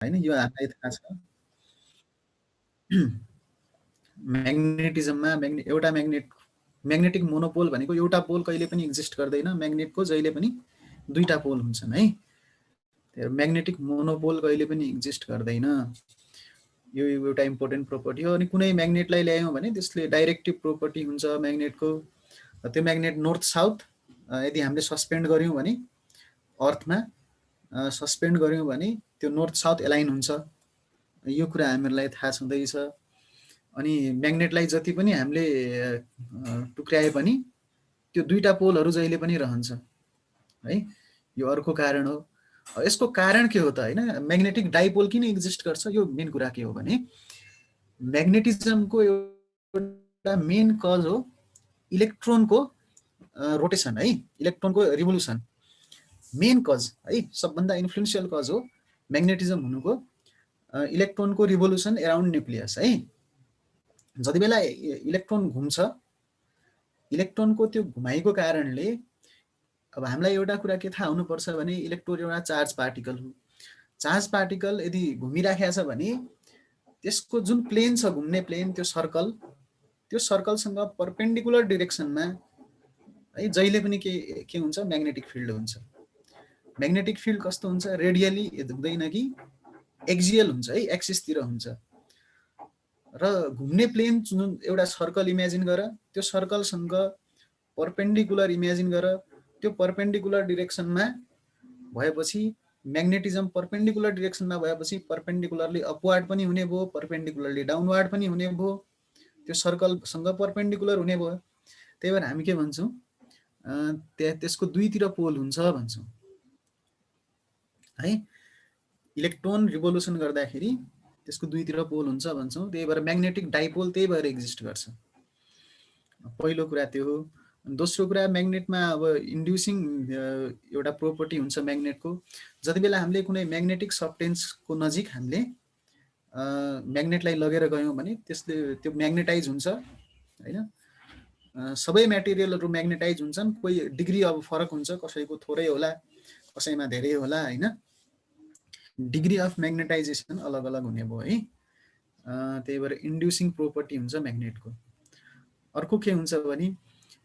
हैन, यो हामीलाई थाहा छ। म्याग्नेटिजममा एउटा म्याग्नेटिक मोनोपोल भनेको एउटा पोल कहिले पनि एक्जिस्ट गर्दैन, म्याग्नेटको जहिले पनि दुईटा पोल हुन्छन् है। म्याग्नेटिक मोनोपोल कहिले पनि एक्जिस्ट गर्दैन, यो एउटा इम्पोर्टेन्ट प्रोपर्टी हो। अनि कुनै म्याग्नेटलाई ल्यायौँ भने त्यसले डाइरेक्टिभ प्रोपर्टी हुन्छ म्याग्नेटको। त्यो म्याग्नेट नर्थ साउथ यदि हामीले सस्पेन्ड गऱ्यौँ भने अर्थमा सस्पेन्ड गऱ्यौँ भने त्यो नर्थ साउथ एलाइन हुन्छ, यो कुरा हामीहरूलाई थाहा छँदैछ। अनि म्याग्नेटलाई जति पनि हामीले टुक्र्याए पनि त्यो दुईटा पोलहरू जहिले पनि रहन्छ है, यो अर्को कारण हो। यसको कारण के हो त होइन, म्याग्नेटिक डाइपोल किन एक्जिस्ट गर्छ, यो मेन कुरा के हो भने म्याग्नेटिजमको एउटा मेन कज हो इलेक्ट्रोनको रोटेसन है, इलेक्ट्रोनको रिभोल्युसन मेन कज है, सबभन्दा इन्फ्लुएन्सियल कज हो म्याग्नेटिजम हुनुको इलेक्ट्रोनको रिभोल्युसन एराउन्ड न्युक्लियस है। जति बेला इलेक्ट्रोन घुम्छ, इलेक्ट्रोनको त्यो घुमाइको कारणले अब हामीलाई एउटा कुरा के थाहा हुनुपर्छ भने इलेक्ट्रोन एउटा चार्ज पार्टिकल हो। चार्ज पार्टिकल यदि घुमिराखेको छ भने त्यसको जुन प्लेन छ, घुम्ने प्लेन, त्यो सर्कलसँग परपेन्डिकुलर डिरेक्सनमा है जहिले पनि के हुन्छ, म्याग्नेटिक फिल्ड हुन्छ। म्याग्नेटिक फिल्ड कस्तो हुन्छ, रेडियली हुँदैन कि एक्जियल हुन्छ है, एक्सिसतिर हुन्छ। र घुम्ने प्लेन जुन एउटा सर्कल इमेजिन गर, त्यो सर्कलसँग परपेन्डिकुलर इमेजिन गर, त्यो परपेन्डिकुलर डिरेक्सनमा भएपछि म्याग्नेटिजम परपेन्डिकुलर डिरेक्सनमा भएपछि परपेन्डिकुलरली अपवार्ड पनि हुने भयो, परपेन्डिकुलरली डाउनवार्ड पनि हुने भयो, त्यो सर्कलसँग परपेन्डिकुलर हुने भयो। त्यही भएर हामी के भन्छौँ, त्यसको दुईतिर पोल हुन्छ भन्छौँ है। इलेक्ट्रोन रिभोल्युसन गर्दाखेरि त्यसको दुईतिर पोल हुन्छ भन्छौँ, त्यही भएर म्याग्नेटिक डाइपोल त्यही भएर एक्जिस्ट गर्छ। पहिलो कुरा त्यो हो। दोस्रो कुरा, म्याग्नेटमा अब इन्ड्युसिङ एउटा प्रोपर्टी हुन्छ म्याग्नेटको। जति बेला हामीले कुनै म्याग्नेटिक सब्सटेन्सको नजिक हामीले म्याग्नेटलाई लगेर गयौँ भने त्यसले त्यो म्याग्नेटाइज हुन्छ होइन। सबै मेटेरियलहरू म्याग्नेटाइज हुन्छन्, कोही डिग्री अब फरक हुन्छ, कसैको थोरै होला, कसैमा धेरै होला होइन, डिग्री अफ म्याग्नेटाइजेसन अलग अलग हुने भयो है। त्यही भएर इन्ड्युसिङ प्रोपर्टी हुन्छ म्याग्नेटको। अर्को के हुन्छ भने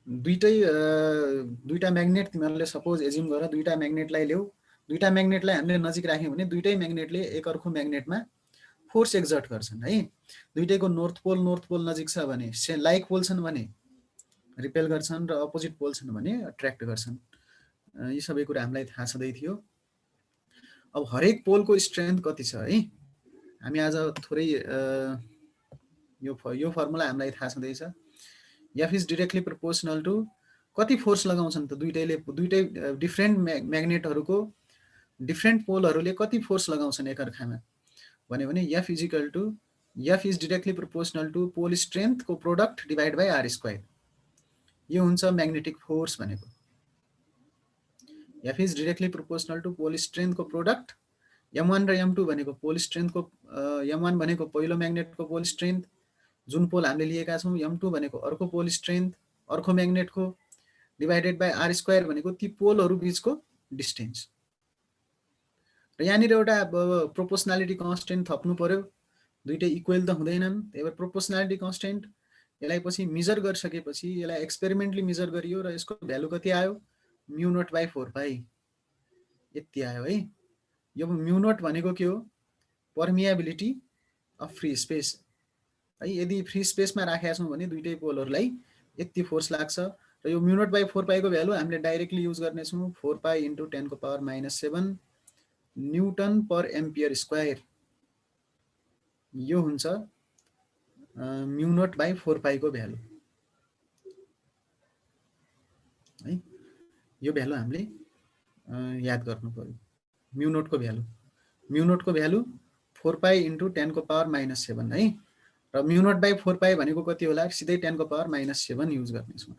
दुईटा म्याग्नेट तिमीहरूले सपोज एज्युम गर, दुईटा म्याग्नेटलाई ल्याऊ, दुईटा म्याग्नेटलाई हामीले नजिक राख्यौँ भने दुईटै म्याग्नेटले एकअर्को म्याग्नेटमा फोर्स एक्जर्ट गर्छन् है। दुईटैको नर्थ पोल नजिक छ भने लाइक पोल छन् भने रिपेल गर्छन् र अपोजिट पोल छन् भने अट्र्याक्ट गर्छन्। यी सबै कुरा हामीलाई थाहा छँदै थियो। अब हरेक पोलको स्ट्रेन्थ कति छ है, हामी आज थोरै यो फर्मुला हामीलाई थाहा छँदैछ। F is directly proportional to कति फोर्स लगाउँछन् त दुईटै डिफ्रेन्ट म्याग्नेटहरूको डिफ्रेन्ट पोलहरूले कति फोर्स लगाउँछन् एकअर्कामा भन्यो भने F is directly proportional to pole स्ट्रेन्थको product divide by R square. यो हुन्छ म्याग्नेटिक फोर्स भनेको। F is directly proportional to pole स्ट्रेन्थको प्रोडक्ट, m1 र m2 भनेको पोल स्ट्रेन्थको, m1 भनेको पहिलो म्याग्नेटको पोल स्ट्रेन्थ जुन पोल हामीले लिएका छौँ, m2 भनेको अर्को पोल स्ट्रेन्थ अर्को म्याग्नेटको, डिभाइडेड बाई आर स्क्वायर भनेको ती पोलहरू बिचको डिस्टेन्स। र यहाँनिर एउटा प्रोपोर्सनालिटी कन्स्टेन्ट थप्नु पर्यो, दुईटै इक्वल त हुँदैनन्। त्यही भएर प्रोपोर्सनालिटी कन्स्टेन्ट यसलाई पछि मेजर गरिसकेपछि यसलाई एक्सपेरिमेन्टली मेजर गरियो र यसको भ्यालु कति आयो, म्यु नोट बाई 4 पाई यति आयो है। यो म्यु नोट भनेको के हो, पर्मिएबिलिटी अफ फ्री स्पेस है। यदि फ्री स्पेसमा राखेका छौँ भने दुईटै पोलहरूलाई यति फोर्स लाग्छ र यो म्यु नोट बाई 4 पाईको भ्यालु हामीले डाइरेक्टली युज गर्नेछौँ, 4 पाई इन्टु 10⁻⁷ न्युटन पर एम्पियर स्क्वायर। यो हुन्छ म्यु नोट बाई 4 पाईको भ्यालु है। यो भ्यालु हामीले याद गर्नु पर्यो। म्यु नोटको भ्यालु 4 पाई इन्टु 10⁻⁷ है। र म्यु नोट बाई 4 पाई भनेको कति होला, सिधै 10⁻⁷ युज गर्नेछौँ।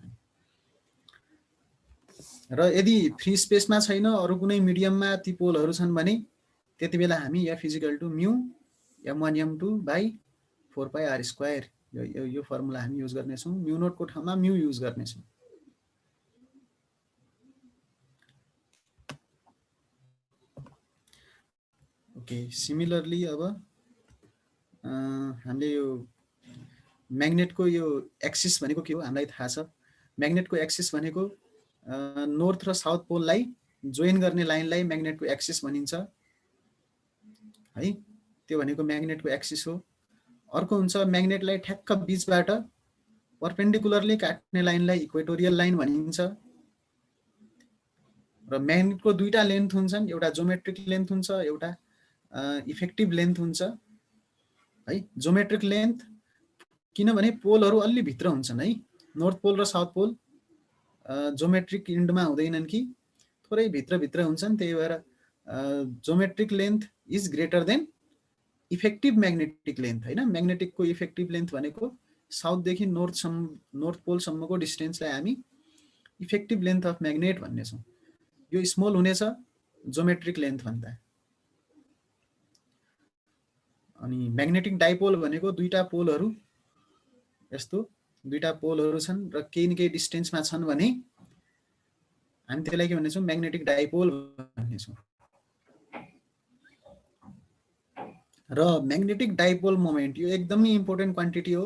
र यदि फ्री स्पेसमा छैन, अरू कुनै मिडियममा ती पोलहरू छन् भने त्यति बेला हामी F equal to mu m1 m2 by 4 pi R square यो फर्मुला हामी युज गर्नेछौँ। म्यु नोटको ठाउँमा म्यु युज गर्नेछौँ। ओके सिमिलरली अब हामीले यो म्याग्नेटको यो एक्सिस भनेको के हो हामीलाई थाहा छ म्याग्नेटको एक्सिस भनेको नर्थ र साउथ पोललाई जोइन गर्ने लाइनलाई म्याग्नेटको एक्सिस भनिन्छ है त्यो भनेको म्याग्नेटको एक्सिस हो अर्को हुन्छ म्याग्नेटलाई ठ्याक्क बीचबाट परपेन्डिकुलरली काट्ने लाइनलाई इक्वेटोरियल लाइन भनिन्छ र म्याग्नेटको दुईटा लेन्थ हुन्छन् एउटा जोमेट्रिक लेन्थ हुन्छ एउटा इफेक्टिभ लेन्थ हुन्छ है जोमेट्रिक लेन्थ किनभने पोलहरू अलि भित्र हुन्छन् है नर्थ पोल र साउथ पोल जोमेट्रिक इन्डमा हुँदैनन् कि थोरै भित्र हुन्छन् त्यही भएर geometric length is greater than effective magnetic length हैन म्याग्नेटिकको इफेक्टिभ लेन्थ भनेको साउथदेखि नर्थ पोलसम्मको डिस्टेन्सलाई हामी इफेक्टिभ लेन्थ अफ म्याग्नेट भन्नेछौँ यो स्मल हुनेछ जोमेट्रिक लेन्थ भन्दा अनि म्याग्नेटिक डाइपोल भनेको दुईटा पोलहरू यस्तो दुईटा पोलहरू छन् र केही न केही डिस्टेन्समा छन् भने हामी त्यसलाई के भन्नेछौँ म्याग्नेटिक डाइपोल भन्नेछौँ र म्याग्नेटिक डाइपोल मोमेन्ट यो एकदमै इम्पोर्टेन्ट क्वान्टिटी हो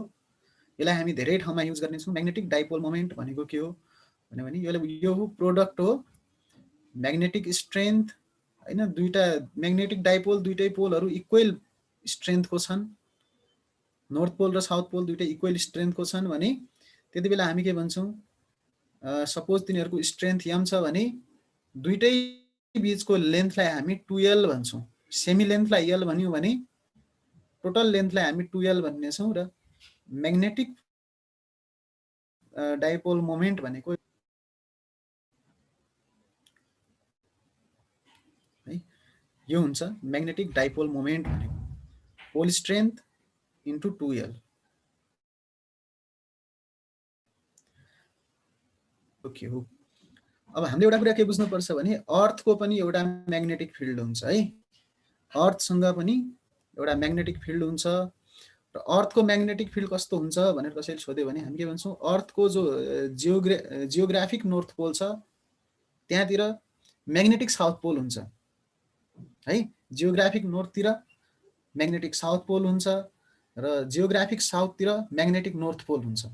यसलाई हामी धेरै ठाउँमा युज गर्नेछौँ म्याग्नेटिक डाइपोल मोमेन्ट भनेको के हो भने यो प्रोडक्ट हो म्याग्नेटिक स्ट्रेन्थ हैन दुईटा म्याग्नेटिक डाइपोल दुईटै पोलहरू इक्वल स्ट्रेन्थको छन् नर्थ पोल र साउथ पोल दुईटै इक्वल स्ट्रेन्थको छन् भने त्यति बेला हामी के भन्छौँ सपोज तिनीहरूको स्ट्रेन्थ m छ भने दुईटै बीचको लेन्थलाई हामी 2l भन्छौँ सेमी लेन्थलाई l भन्यौँ भने टोटल लेन्थलाई हामी 2l भन्नेछौँ र म्याग्नेटिक डाइपोल मोमेन्ट भनेको है यो हुन्छ म्याग्नेटिक डाइपोल मोमेन्ट भनेको पोल स्ट्रेन्थ इन्टु 2l ओके हो अब हामीले एउटा कुरा के बुझ्नुपर्छ भने अर्थको पनि एउटा म्याग्नेटिक फिल्ड हुन्छ है अर्थसँग पनि एउटा म्याग्नेटिक फिल्ड हुन्छ र अर्थको म्याग्नेटिक फिल्ड कस्तो हुन्छ भनेर कसैले सोध्यो भने हामी के भन्छौँ अर्थको जो जियोग्राफिक नर्थ पोल छ त्यहाँतिर म्याग्नेटिक साउथ पोल हुन्छ है जियोग्राफिक नर्थतिर म्याग्नेटिक साउथ पोल हुन्छ र जियोग्राफिक साउथतिर म्याग्नेटिक नर्थ पोल हुन्छ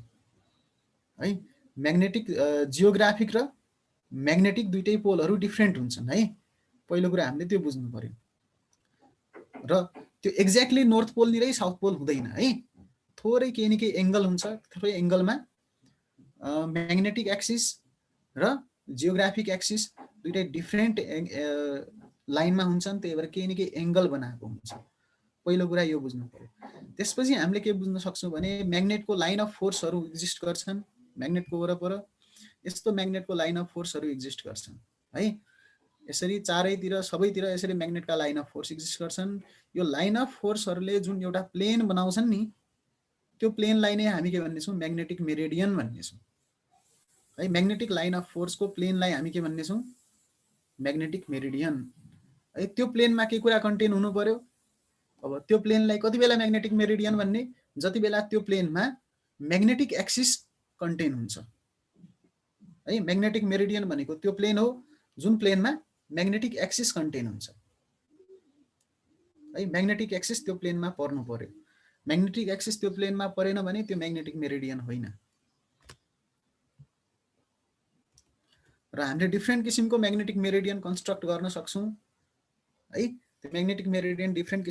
है म्याग्नेटिक जियोग्राफिक र म्याग्नेटिक दुईटै पोलहरू डिफ्रेन्ट हुन्छन् है पहिलो कुरा हामीले त्यो बुझ्नु पर्यो र त्यो एक्ज्याक्टली नर्थ पोलनिरै साउथ पोल हुँदैन है थोरै केही न केही एङ्गल हुन्छ थोरै एङ्गलमा म्याग्नेटिक एक्सिस र जियोग्राफिक एक्सिस दुईटै डिफ्रेन्ट लाइनमा हुन्छन् त्यही भएर केही न केही एङ्गल बनाएको हुन्छ पहिलो कुरा यो बुझ्नु पर्यो त्यसपछि हामीले के बुझ्न सक्छौँ भने म्याग्नेटको लाइन अफ फोर्सहरू एक्जिस्ट गर्छन् म्याग्नेटको वरपर यस्तो म्याग्नेटको लाइन अफ फोर्सहरू एक्जिस्ट गर्छन् है यसरी चारैतिर सबैतिर यसरी म्याग्नेटका लाइन अफ फोर्स एक्जिस्ट गर्छन् यो लाइन अफ फोर्सहरूले जुन एउटा प्लेन बनाउँछन् नि त्यो प्लेनलाई नै हामी के भन्नेछौँ म्याग्नेटिक मेरिडियन भन्नेछौँ है म्याग्नेटिक लाइन अफ फोर्सको प्लेनलाई हामी के भन्नेछौँ म्याग्नेटिक मेरिडियन है त्यो प्लेनमा के कुरा कन्टेन हुनु पर्यो अब त्यो प्लेनलाई कति बेला म्याग्नेटिक मेरिडियन भन्ने जति बेला त्यो प्लेनमा म्याग्नेटिक एक्सिस कन्टेन हुन्छ है म्याग्नेटिक मेरिडियन भनेको त्यो प्लेन हो जुन प्लेनमा म्याग्नेटिक एक्सिस कन्टेन हुन्छ है म्याग्नेटिक एक्सिस त्यो प्लेनमा पर्नु पर्यो म्याग्नेटिक एक्सिस त्यो प्लेनमा परेन भने त्यो म्याग्नेटिक मेरिडियन होइन र हामीले डिफ्रेन्ट किसिमको म्याग्नेटिक मेरिडियन कन्स्ट्रक्ट गर्न सक्छौँ है त्यो म्याग्नेटिक मेरिडियन डिफ्रेन्ट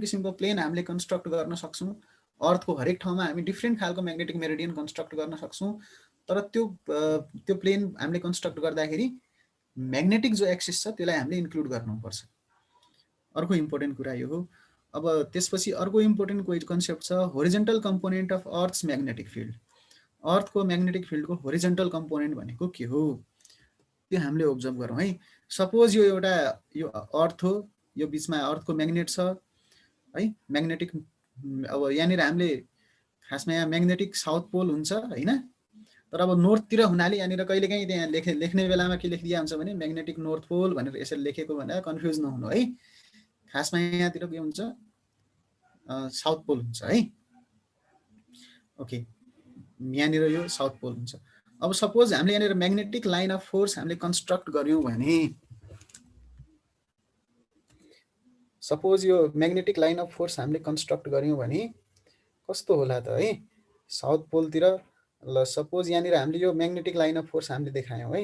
किसिमको प्लेन हामीले कन्स्ट्रक्ट गर्न सक्छौँ अर्थको हरेक ठाउँमा हामी डिफ्रेन्ट खालको म्याग्नेटिक मेरिडियन कन्स्ट्रक्ट गर्न सक्छौँ तर त्यो प्लेन हामीले कन्स्ट्रक्ट गर्दाखेरि म्याग्नेटिक जो एक्सिस छ त्यसलाई हामीले इन्क्लुड गर्नुपर्छ अर्को इम्पोर्टेन्ट कुरा यो हो अब त्यसपछि अर्को इम्पोर्टेन्ट कन्सेप्ट छ horizontal component of earth's magnetic field अर्थको म्याग्नेटिक फिल्डको होरिजेन्टल कम्पोनेन्ट भनेको के हो त्यो हामीले अब्जर्भ गरौँ है सपोज यो एउटा यो अर्थ हो यो बिचमा अर्थको म्याग्नेट छ है म्याग्नेटिक अब यहाँनिर हामीले खासमा यहाँ म्याग्नेटिक साउथ पोल हुन्छ होइन तर अब नर्थतिर हुनाले यहाँनिर कहिलेकाहीँ त्यहाँ लेख्ने बेलामा के लेखिदिया हुन्छ भने म्याग्नेटिक नर्थ पोल भनेर यसरी लेखेको भनेर कन्फ्युज नहुनु है खासमा यहाँतिर के हुन्छ साउथ पोल हुन्छ है ओके यहाँनिर यो साउथ पोल हुन्छ अब सपोज हामीले यहाँनिर म्याग्नेटिक लाइन अफ फोर्स हामीले कन्स्ट्रक्ट गर्यौँ भने सपोज यो म्याग्नेटिक लाइन अफ फोर्स हामीले कन्स्ट्रक्ट गर्यौं भने कस्तो होला त है साउथ पोलतिर ल सपोज यहाँनिर हामीले यो म्याग्नेटिक लाइन अफ फोर्स हामीले देखायौं है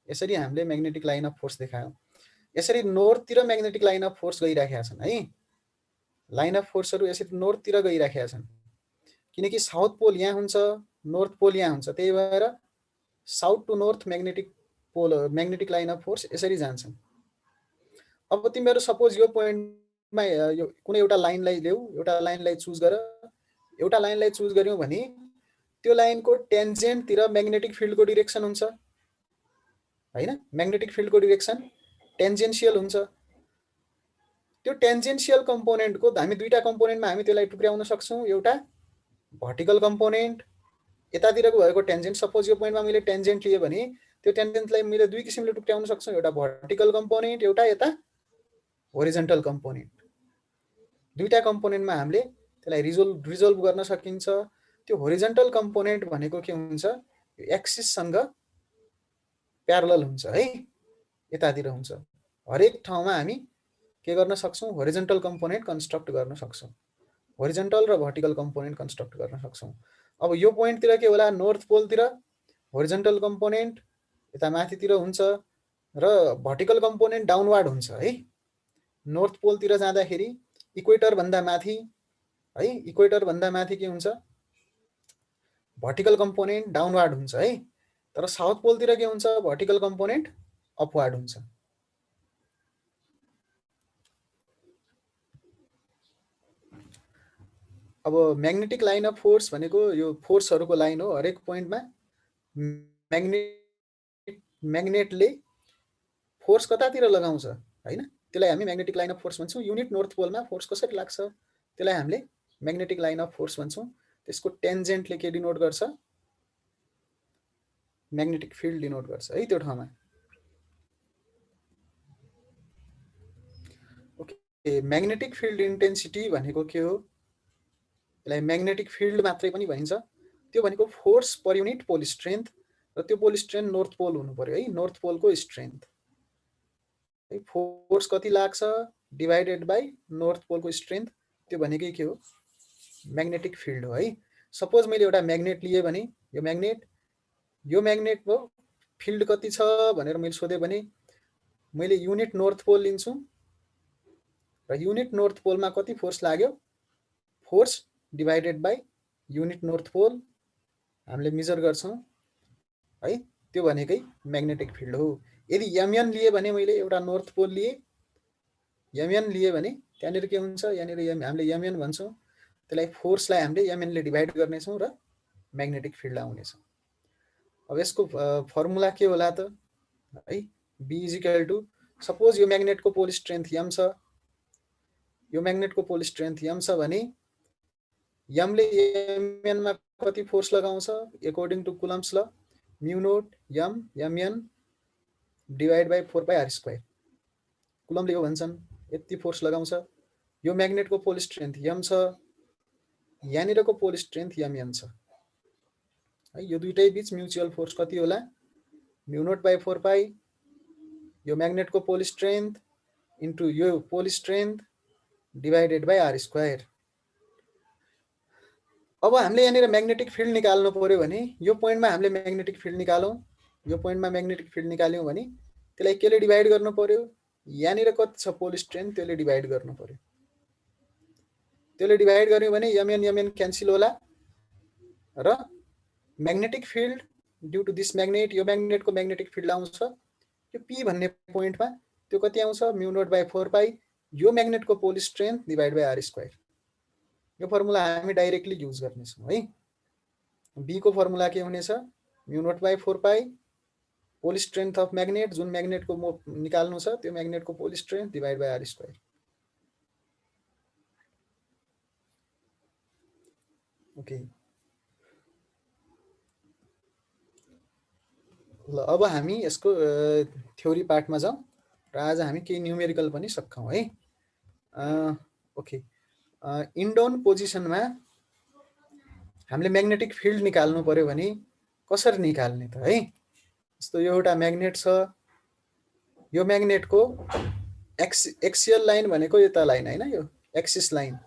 यसरी हामीले म्याग्नेटिक लाइन अफ फोर्स देखायौं यसरी नर्थतिर म्याग्नेटिक लाइन अफ फोर्स गइराखेका छन् है लाइन अफ फोर्सहरु यसरी नर्थतिर गइराखेका छन् किनकि साउथ पोल यहाँ हुन्छ नर्थ पोल यहाँ हुन्छ त्यही भएर south to north magnetic pole magnetic line of force यसरी जान्छन् अब तिमीहरु सपोज यो पोइन्टमा यो कुनै एउटा लाइनलाई ल्याऊ एउटा लाइनलाई चुज गर एउटा लाइनलाई चुज गर्यौ भने त्यो लाइनको टेन्जेन्ट तिर म्याग्नेटिक फिल्डको डाइरेक्सन हुन्छ हैन म्याग्नेटिक फिल्डको डाइरेक्सन टेन्जेन्शियल हुन्छ त्यो टेन्जेन्शियल कम्पोनेन्टको हामी दुईटा कम्पोनेन्टमा हामी त्यसलाई टुक्र्याउन सक्छौं एउटा भर्टिकल कम्पोनेन्ट यतातिरको भएको टेन्जेन्ट सपोज यो पोइन्टमा मैले टेन्जेन्ट लिए भने त्यो टेन्जेन्टलाई मैले दुई किसिमले टुक्र्याउन सक्छौं एउटा भर्टिकल कम्पोनेन्ट एउटा यता होरिजन्टल कम्पोनेन्ट दुईटा कम्पोनेन्टमा हामीले त्यसलाई रिजोल्भ गर्न सकिन्छ त्यो होरिजन्टल कम्पोनेन्ट भनेको के हुन्छ एक्सिस सँग प्यारलल हुन्छ है यतातिर हुन्छ हरेक ठाउँमा हामी के गर्न सक्छौं होरिजन्टल कम्पोनेन्ट कन्स्ट्रक्ट गर्न सक्छौं होरिजन्टल र भर्टिकल कम्पोनेन्ट कन्स्ट्रक्ट गर्न सक्छौं अब यो पोइन्ट तिर के होला नर्थ पोल तिर होरिजन्टल कम्पोनेन्ट यता माथितिर हुन्छ र भर्टिकल कम्पोनेन्ट डाउनवार्ड हुन्छ है नर्थ पोल तिर जाँदाखेरि इक्वेटर भन्दा माथि है इक्वेटर भन्दा माथि के हुन्छ भर्टिकल कम्पोनेन्ट डाउनवार्ड हुन्छ है तर साउथ पोल तिर के हुन्छ भर्टिकल कम्पोनेन्ट अपवार्ड हुन्छ अब म्याग्नेटिक लाइन अफ फोर्स भनेको यो फोर्सहरुको लाइन हो हरेक पोइन्टमा म्याग्नेटले फोर्स कतातिर लगाउँछ हैन त्यसलाई हामी म्याग्नेटिक लाइन अफ फोर्स भन्छौं युनिट नर्थ पोलमा फोर्स कसरी लाग्छ त्यसलाई हामीले म्याग्नेटिक लाइन अफ फोर्स भन्छौं त्यसको टेन्जेन्टले के डिनोट गर्छ म्याग्नेटिक फिल्ड डिनोट गर्छ है त्यो ठाउँमा ओके म्याग्नेटिक फिल्ड इन्टेन्सिटी भनेको के हो यसलाई म्याग्नेटिक फिल्ड मात्रै पनि भनिन्छ त्यो भनेको फोर्स पर युनिट पोल स्ट्रेन्थ र त्यो पोल स्ट्रेन्थ नर्थ पोल हुनु पर्यो है नर्थ पोलको स्ट्रेन्थ है फोर्स कति लाग्छ डिवाइडेड बाइ नर्थ पोलको स्ट्रेन्थ त्यो भनेकै के हो म्याग्नेटिक फिल्ड हो है सपोज मैले एउटा म्याग्नेट लिए भने यो म्याग्नेटको फिल्ड कति छ भनेर मैले सोधे भने मैले युनिट नर्थ पोल लिन्छु र युनिट नर्थ पोलमा कति फोर्स लाग्यो force divided by unit north pole हामीले मेजर गर्छौं है त्यो भनेकै म्याग्नेटिक फिल्ड हो यदि mn लिए भने मैले एउटा नर्थ पोल लिए mn लिए भने त्यहाँनिर के हुन्छ यहाँनिर हामीले mn भन्छौं त्यसलाई फोर्सलाई हामीले mn ले डिवाइड गर्ने छौं र म्याग्नेटिक फिल्ड आउने छ अब यसको फर्मुला के होला त है b सपोज यो म्याग्नेटको पोल स्ट्रेन्थ m छ यो म्याग्नेटको पोल स्ट्रेन्थ m छ भने m ले mn मा कति फोर्स लगाउँछ according to Coulomb's law mu note m mn divide by 4πr² कुलम्बले यो भन्छन् यति फोर्स लगाउँछ यो म्याग्नेटको पोल स्ट्रेन्थ m छ यहाँनिरको पोल स्ट्रेन्थ mn छ है यो दुईटै बीच म्युचुअल फोर्स कति होला म्यु नोट बाइ 4π यो म्याग्नेटको पोल स्ट्रेन्थ इन्टु यो पोल स्ट्रेन्थ डिवाइडेड बाइ r²। अब हामीले यहाँनिर म्याग्नेटिक फिल्ड निकाल्नु पर्यो भने यो पोइन्टमा हामीले म्याग्नेटिक फिल्ड निकालौं यो पोइन्टमा म्याग्नेटिक फिल्ड निकाल्यौं भने त्यसलाई केले डिवाइड गर्नु पर्यो यहाँनिर कति छ पोल स्ट्रेन्थ त्यसले डिवाइड गर्नु पर्यो त्यसले डिवाइड गर्यो भने mn क्यान्सल होला र magnetic field due to this magnet यो म्याग्नेटको म्याग्नेटिक फिल्ड आउँछ यो p भन्ने पोइन्टमा त्यो कति आउँछ म्यु नोट बाइ 4π यो म्याग्नेटको pole strength divide by r² यो फर्मुला हामी डाइरेक्टली युज गर्ने छौं है b को फर्मुला के हुनेछ mu note by 4π pole strength of magnet जुन म्याग्नेटको निकाल्नु छ त्यो म्याग्नेटको pole strength divide by r²। Okay ल अब हामी यसको थ्योरी पार्टमा जाउँ र आज हामी केही न्यूमेरिकल पनि सक्छौं है ओके इन्डाउन पोजिसनमा हामीले म्याग्नेटिक फिल्ड निकाल्नु पर्यो भने कसरी निकाल्ने त है जस्तो यो एउटा म्याग्नेट छ यो म्याग्नेटको एक्सियल लाइन भनेको यता लाइन हैन, यो एक्सिस लाइन।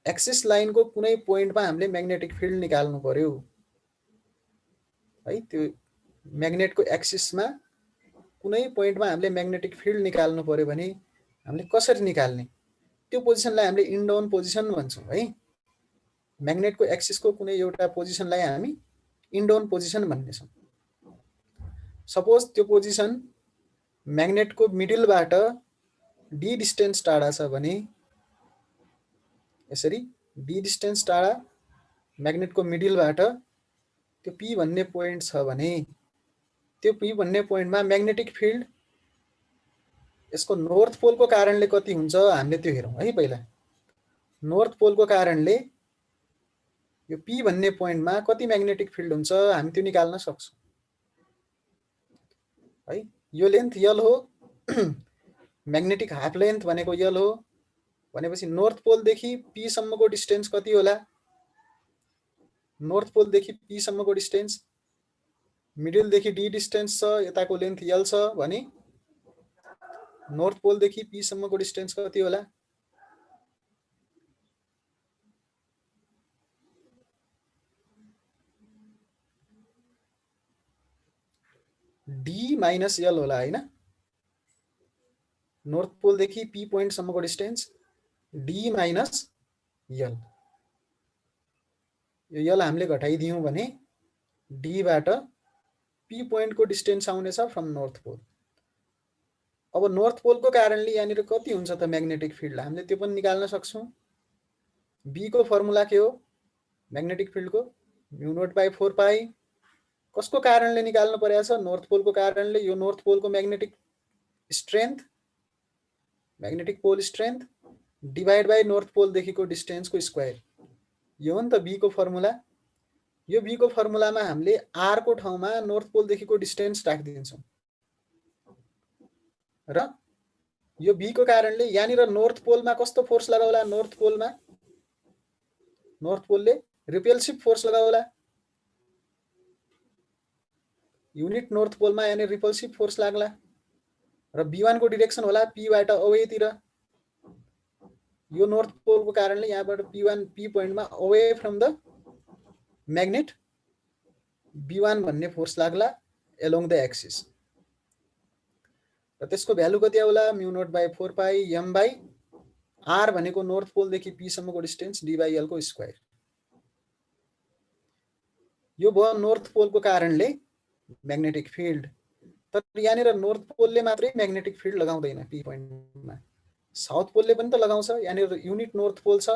एक्सिस लाइनको कुनै पोइन्टमा हामीले म्याग्नेटिक फिल्ड निकाल्नु पर्यो है। त्यो म्याग्नेटको एक्सिसमा कुनै पोइन्टमा हामीले म्याग्नेटिक फिल्ड निकाल्नु पर्यो भने हामीले कसरी निकाल्ने, त्यो पोजिसनलाई हामीले इन्डाउन पोजिसन भन्छौँ है। म्याग्नेटको एक्सिसको कुनै एउटा पोजिसनलाई हामी इन्डाउन पोजिसन भन्नेछौँ। सपोज त्यो पोजिसन म्याग्नेटको मिडलबाट डी डिस्टेन्स टाढा छ भने, यसरी डी डिस्टेन्स टाढा म्याग्नेटको मिडलबाट त्यो पी भन्ने पोइन्ट छ भने, त्यो पी भन्ने पोइन्टमा म्याग्नेटिक फिल्ड यसको नर्थ पोलको कारणले कति हुन्छ हामीले त्यो हेरौँ है। पहिला नर्थ पोलको कारणले यो पी भन्ने पोइन्टमा कति म्याग्नेटिक फिल्ड हुन्छ हामी त्यो निकाल्न सक्छौँ है। यो लेन्थ यल हो, म्याग्नेटिक हाफ लेन्थ भनेको यल हो भनेपछि नर्थ पोलदेखि पी सम्मको डिस्टेन्स कति होला? नर्थ पोलदेखि पी सम्मको डिस्टेन्स, मिडलदेखि डी डिस्टेन्स छ, यताको लेन्थ यल छ भने नर्थ पोलदेखि पी सम्मको डिस्टेन्स कति होला? डी माइनस यल होला हैन। नर्थ पोलदेखि पी पोइन्ट सम्मको डिस्टेन्स डी माइनस यल। यो यल हामीले घटाइदियौँ भने डीबाट पी पोइन्टको डिस्टेन्स आउनेछ फ्रम नर्थ पोल। अब नर्थ पोलको कारणले यहाँनिर कति हुन्छ त म्याग्नेटिक फिल्ड, हामीले त्यो पनि निकाल्न सक्छौँ। बी को फर्मुला के हो म्याग्नेटिक फिल्डको? म्यु नोट बाई 4 पाई। कसको कारणले निकाल्नु परेको छ? नर्थ पोलको कारणले। यो नर्थ पोलको magnetic strength, magnetic pole strength divide by north पोलदेखिको डिस्टेन्सको स्क्वायर। यो हो नि त बी को फर्मुला। यो बी को फर्मुलामा हामीले आर को ठाउँमा नर्थ पोलदेखिको डिस्टेन्स राखिदिन्छौँ र यो बी को कारणले यहाँनिर नर्थ पोलमा कस्तो फोर्स लगाउला? नर्थ पोलले रिपल्सिभ फोर्स लगाउला। युनिट नर्थ पोलमा यहाँनिर रिपल्सिभ फोर्स लाग्ला र B1 को डिरेक्सन होला पीबाट अवेतिर। यो नर्थ पोलको कारणले यहाँबाट पी पोइन्टमा away from the magnet B1 भन्ने फोर्स लाग्ला एलोङ द एक्सिस र त्यसको भ्यालु कति आउला? Mu note by 4 pi M by R भनेको नर्थ पोलदेखि पी सम्मको डिस्टेन्स डी बाई एल को स्क्वायर। यो भयो नर्थ पोलको कारणले म्याग्नेटिक फिल्ड। तर यहाँनिर नर्थ पोलले मात्रै म्याग्नेटिक फिल्ड लगाउँदैन पी पोइन्टमा, साउथ पोलले पनि त लगाउँछ। यहाँनिर युनिट नर्थ पोल छ,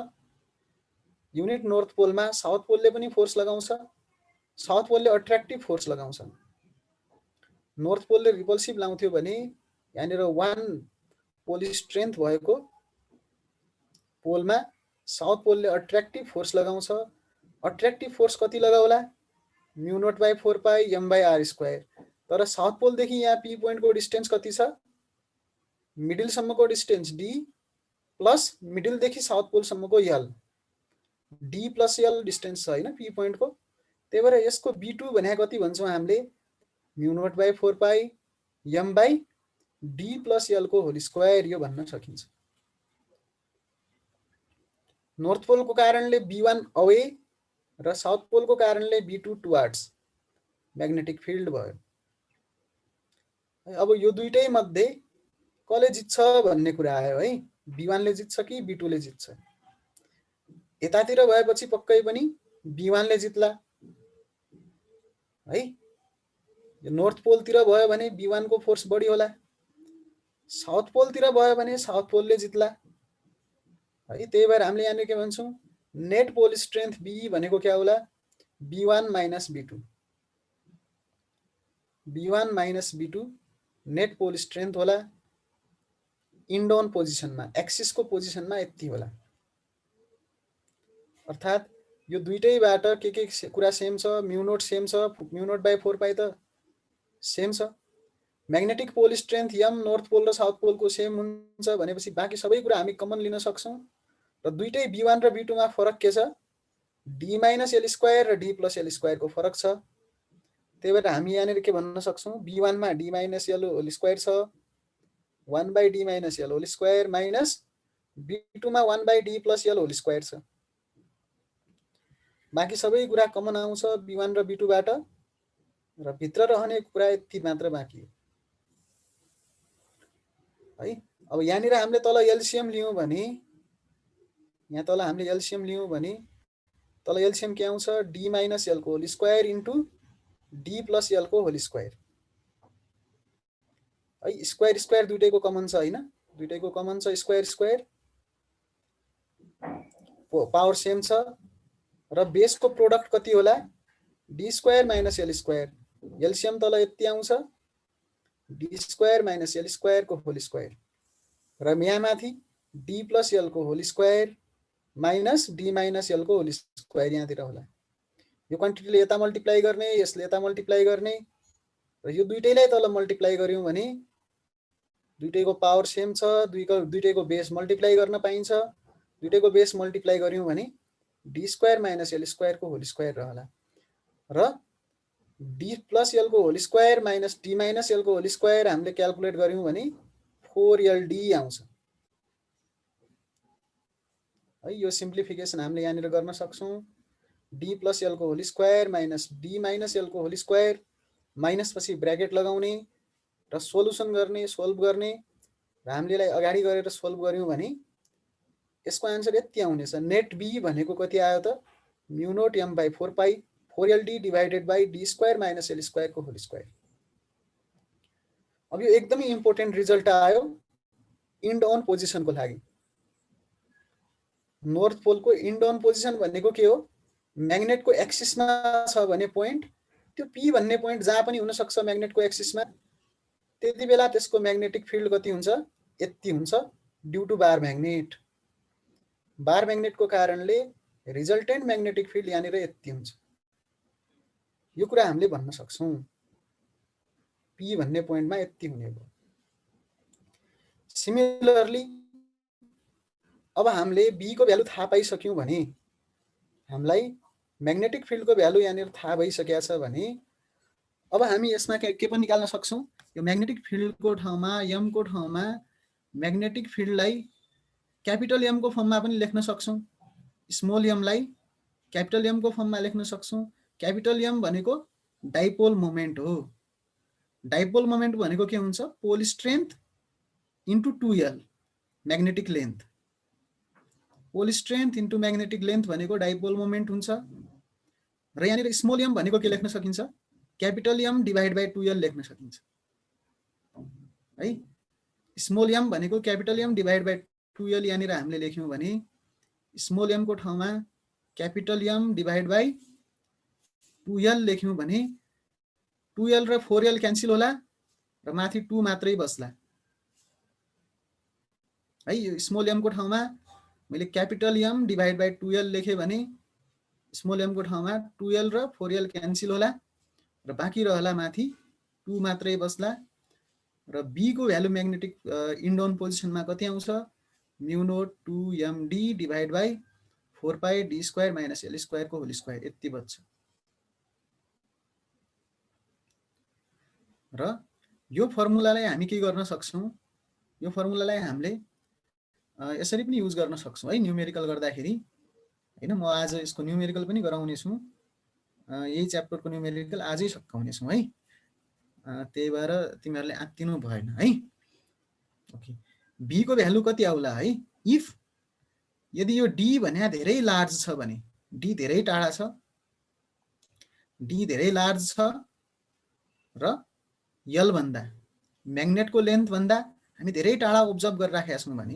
युनिट नर्थ पोलमा साउथ पोलले पनि फोर्स लगाउँछ। साउथ पोलले अट्र्याक्टिभ फोर्स लगाउँछ। नर्थ पोलले रिपल्सिभ लाउँथ्यो भने यहाँनिर 1 पोल स्ट्रेन्थ भएको पोलमा साउथ पोलले अट्र्याक्टिभ फोर्स लगाउँछ। अट्र्याक्टिभ फोर्स कति लगाउला? Mu note by 4 pi M by R square. तर साउथ पोलदेखि यहाँ पी पोइन्टको डिस्टेन्स कति छ? मिडलसम्मको डिस्टेन्स डी प्लस मिडलदेखि साउथ पोलसम्मको यल, डी प्लस यल डिस्टेन्स छ हैन पी पोइन्टको। त्यही भएर यसको B2 भने कति भन्छौँ हामीले? Mu note by 4 pi M by D plus L को होल स्क्वायर यो भन्न सकिन्छ। नर्थ पोलको कारणले B1 अवे र साउथ पोलको कारणले B2 टुवार्ड्स म्याग्नेटिक फिल्ड भयो। अब यो दुईटै मध्ये कसले जित्छ भन्ने कुरा आयो है। B1 ले जित्छ कि B2 ले जित्छ? यतातिर भएपछि पक्कै पनि B1 ले जित्ला है। यो नर्थ पोलतिर भयो भने B1 को फोर्स बढी होला। साउथ पोलतिर भयो भने साउथ पोलले जित्ला है। त्यही भएर हामीले यहाँ के भन्छौँ? नेट पोल स्ट्रेन्थ B भनेको क्या होला? B1 minus B2। B1 minus B2 net pole strength होला इन्डाउन पोजिसनमा, एक्सिसको पोजिसनमा यति होला। अर्थात् यो दुईटैबाट के कुरा सेम छ? म्यु नोट सेम छ, म्यु नोट बाई 4 पाई त सेम छ। Magnetic pole strength M north pole र साउथ पोलको सेम हुन्छ भनेपछि बाँकी सबै कुरा हामी कमन लिन सक्छौँ। र दुईटै B1 र B2 मा फरक के छ? डी माइनस एल स्क्वायर र डी प्लस एल स्क्वायर को फरक छ। त्यही भएर हामी यहाँनिर के भन्न सक्छौँ? B1 मा D minus L whole square छ, 1/d minus l whole square minus b2 मा 1/d plus l whole square छ। बाँकी सबै कुरा कमन आउँछ b1 र b2 बाट र भित्र रहने कुरा यति मात्र बाँकी हो है। अब यहाँनिर हामीले तल एलसीएम लियौँ भने यहाँ तल हामीले एलसीएम लियौँ भने तल एलसीएम के आउँछ d माइनस l को whole square into d plus l को होल स्क्वायर है। स्क्वायर स्क्वायर दुईटैको कमन छ हैन, दुईटैको कमन छ स्क्वायर स्क्वायर, पावर सेम छ र बेसको प्रोडक्ट कति होला d square minus l square. LCM तल यति आउँछ d square minus l square को होल स्क्वायर र यहाँ माथि d प्लस l को whole square minus d minus l को होल स्क्वायर यहाँतिर होला। यो क्वान्टिटीले यता मल्टिप्लाई गर्ने, यसले यता मल्टिप्लाई गर्ने र यो दुईटैलाई तल मल्टिप्लाई गर्यौं भने दुईटैको पावर सेम छ, दुईटैको बेस मल्टिप्लाई गर्न पाइन्छ। दुईटैको बेस मल्टिप्लाई गर्यौं भने d square minus l square को होल स्क्वायर रहला र d प्लस l को whole square minus d minus l को होल स्क्वायर हामीले क्याल्कुलेट गर्यौं भने 4ld आउँछ है। यो सिम्प्लिफिकेसन हामीले यहाँनिर गर्न सक्छौं। d प्लस l को whole square minus d minus l को होल स्क्वायर माइनस पछि ब्र्याकेट लगाउने र सोलुसन गर्ने, सोल्भ गर्ने र हामीले यसलाई अगाडि गरेर सोल्भ गर्यौं भने यसको आन्सर यति आउनेछ। नेट b भनेको कति आयो त mu note m by 4 pi 4ld divided by d square minus l square को होल स्क्वायर। अब यो एकदमै इम्पोर्टेन्ट रिजल्ट आयो इन्ड अन पोजिसनको लागि। नर्थ पोलको इन्ड अन पोजिसन भनेको के हो म्याग्नेटको एक्सिसमा छ भने पोइन्ट त्यो p भन्ने पोइन्ट जहाँ पनि हुन सक्छ म्याग्नेटको एक्सिसमा, त्यति बेला त्यसको म्याग्नेटिक फिल्ड कति हुन्छ यति हुन्छ ड्यू टु बार म्याग्नेट। बार म्याग्नेटको कारणले रिजल्टेन्ट म्याग्नेटिक फिल्ड यहाँनिर यति हुन्छ। यो कुरा हामीले भन्न सक्छौं p भन्ने पोइन्टमा यति हुने भयो। सिमिलरली अब हामीले b को भ्यालु थाहा पाइसक्यौं भने हामीलाई म्याग्नेटिक फिल्डको भ्यालु यहाँनिर थाहा भइसकेको छ भने अब हामी यसमा के पनि निकाल्न सक्छौं। यो म्याग्नेटिक फिल्डको ठाउँमा m को ठाउँमा म्याग्नेटिक फिल्डलाई क्यापिटल m को फर्ममा पनि लेख्न सक्छौं, स्मल m लाई क्यापिटल m को फर्ममा लेख्न सक्छौं। क्यापिटल m भनेको डाइपोल मोमेन्ट हो। डाइपोल मोमेन्ट भनेको के हुन्छ pole strength into 2l magnetic length. Pole strength into magnetic length भनेको डाइपोल मोमेन्ट हुन्छ र यहाँनिर स्मल m भनेको के लेख्न सकिन्छ capital m divide by 2l लेख्न सकिन्छ है। स्मल m भनेको capital m divide by 2l यहाँनिर हामीले लेख्यौं भने स्मल m को ठाउँमा capital m divide by 2l लेख्यौं भने 2l र 4l क्यान्सल होला र माथि 2 मात्रै बस्ला है। यो स्मल m को ठाउँमा मैले capital m divide by 2l लेखे भने स्मल m को ठाउँमा 2l र 4l क्यान्सल होला र बाँकी रहला माथि 2 मात्रै बस्ला र b को भ्यालु म्याग्नेटिक इन्ड अन पोजिसनमा कति आउँछ mu nought 2md divide by 4 pi d square minus l square को होल स्क्वायर यति बच्छ। र यो फर्मुलालाई हामी के गर्न सक्छौं यो फर्मुलालाई हामीले यसरी पनि युज गर्न सक्छौं है न्युमेरिकल गर्दाखेरि हैन। म आज यसको न्युमेरिकल पनि गराउने छु, यही च्याप्टरको न्युमेरिकल आजै सकाउने छु है। त्यही भएर तिमीहरुले आत्तिनु भएन है। ओके b को भ्यालु कति आउला है इफ यदि यो d भन्या धेरै लार्ज छ भने d धेरै टाढा छ, d धेरै लार्ज छ र l भन्दा म्याग्नेटको लेन्थ भन्दा हामी धेरै टाढा अब्जर्भ गरिराखेका छौं भने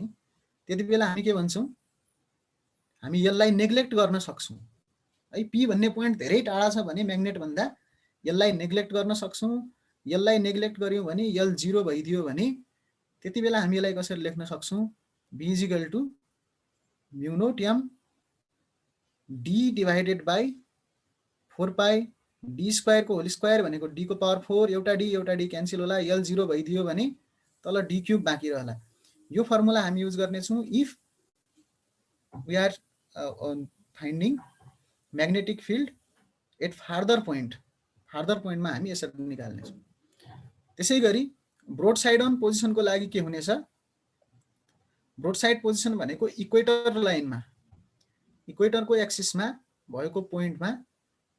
त्यति बेला हामी के भन्छौं हामी यसलाई नेग्लेक्ट गर्न सक्छौं है। p भन्ने पोइन्ट धेरै टाढा छ भने म्याग्नेट भन्दा यसलाई नेग्लेक्ट गर्न सक्छौं। यसलाई नेग्लेक्ट गर्यौं भने l 0 भइदियो भने त्यति बेला हामी यसलाई कसरी लेख्न सक्छौं b = mu note m d divided by 4 pi d square को होल स्क्वायर भनेको d को पावर 4 एउटा d क्यान्सल होला l 0 भइदियो भने तल d क्यूब बाँकी रहला। यो फर्मुला हामी युज गर्ने छौं if we are finding magnetic field at farther पोइन्टमा हामी यसरी निकाल्ने छौं। त्यसैगरी ब्रोड साइड अन पोजिसनको लागि के हुनेछ, ब्रोड साइड पोजिसन भनेको इक्वेटर लाइनमा, इक्वेटरको एक्सिसमा भएको पोइन्टमा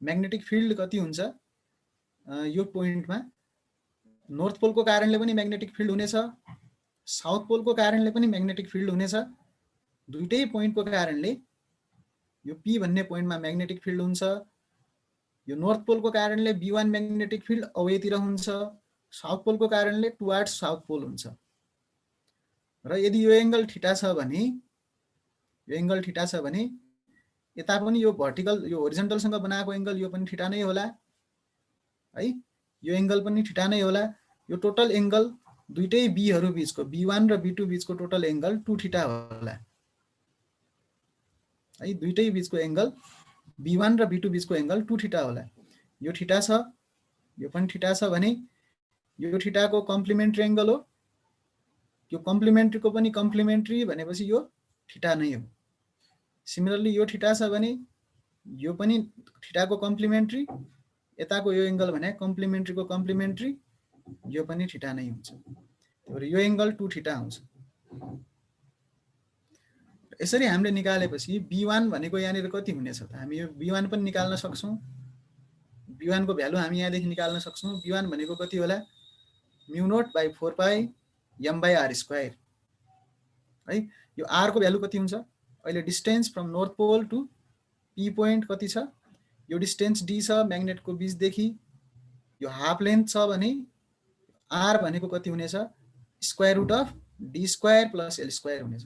म्याग्नेटिक फिल्ड कति हुन्छ, यो पोइन्टमा नर्थ पोलको कारणले पनि म्याग्नेटिक फिल्ड हुनेछ, साउथ पोलको कारणले पनि म्याग्नेटिक फिल्ड हुनेछ। दुईटै पोइन्टको कारणले यो पी भन्ने पोइन्टमा म्याग्नेटिक फिल्ड हुन्छ। यो नर्थ पोलको कारणले B1 म्याग्नेटिक फिल्ड अवेतिर हुन्छ, साउथ पोलको कारणले टुवार्ड्स साउथ पोल हुन्छ। र यदि यो एंगल थीटा छ भने, यो एंगल थीटा छ भने यता पनि यो भर्टिकल यो होरिजन्टलसँग बनाएको एंगल यो पनि थीटा नै होला है, यो एंगल पनि थीटा नै होला। यो टोटल एंगल दुईटै बीहरु बीचको B1 र B2 बीचको टोटल एंगल 2 थीटा होला है। दुईटै बीचको एंगल B1 र B2 बीचको एंगल 2 थीटा होला। यो थीटा छ, यो पनि थीटा छ भने यो थीटाको कम्प्लिमेन्ट्री एंगल हो, यो कम्प्लिमेन्ट्रीको पनि कम्प्लिमेन्ट्री भनेपछि यो थीटा नै हो। सिमिलरली यो थीटा छ भने यो पनि थीटाको कम्प्लिमेन्ट्री, यताको यो एंगल भने कम्प्लिमेन्ट्रीको कम्प्लिमेन्ट्री, यो पनि थीटा नै हुन्छ। त्यसैले यो एंगल 2 थीटा हुन्छ। यसरी हामीले निकालेपछि B1 भनेको यहाँनिर कति हुनेछ त, हामी यो B1 पनि निकाल्न सक्छौं। B1 को भ्यालु हामी यहाँदेखि निकाल्न सक्छौं। B1 भनेको कति होला, mu note by 4 pi m by r square है। यो r को भ्यालु कति हुन्छ, अहिले distance from north pole to P point कति छ, यो डिस्टेन्स d छ म्याग्नेटको बीचदेखि, यो हाफ लेन्थ छ भने r भनेको कति हुनेछ, square root of d square plus l square हुनेछ।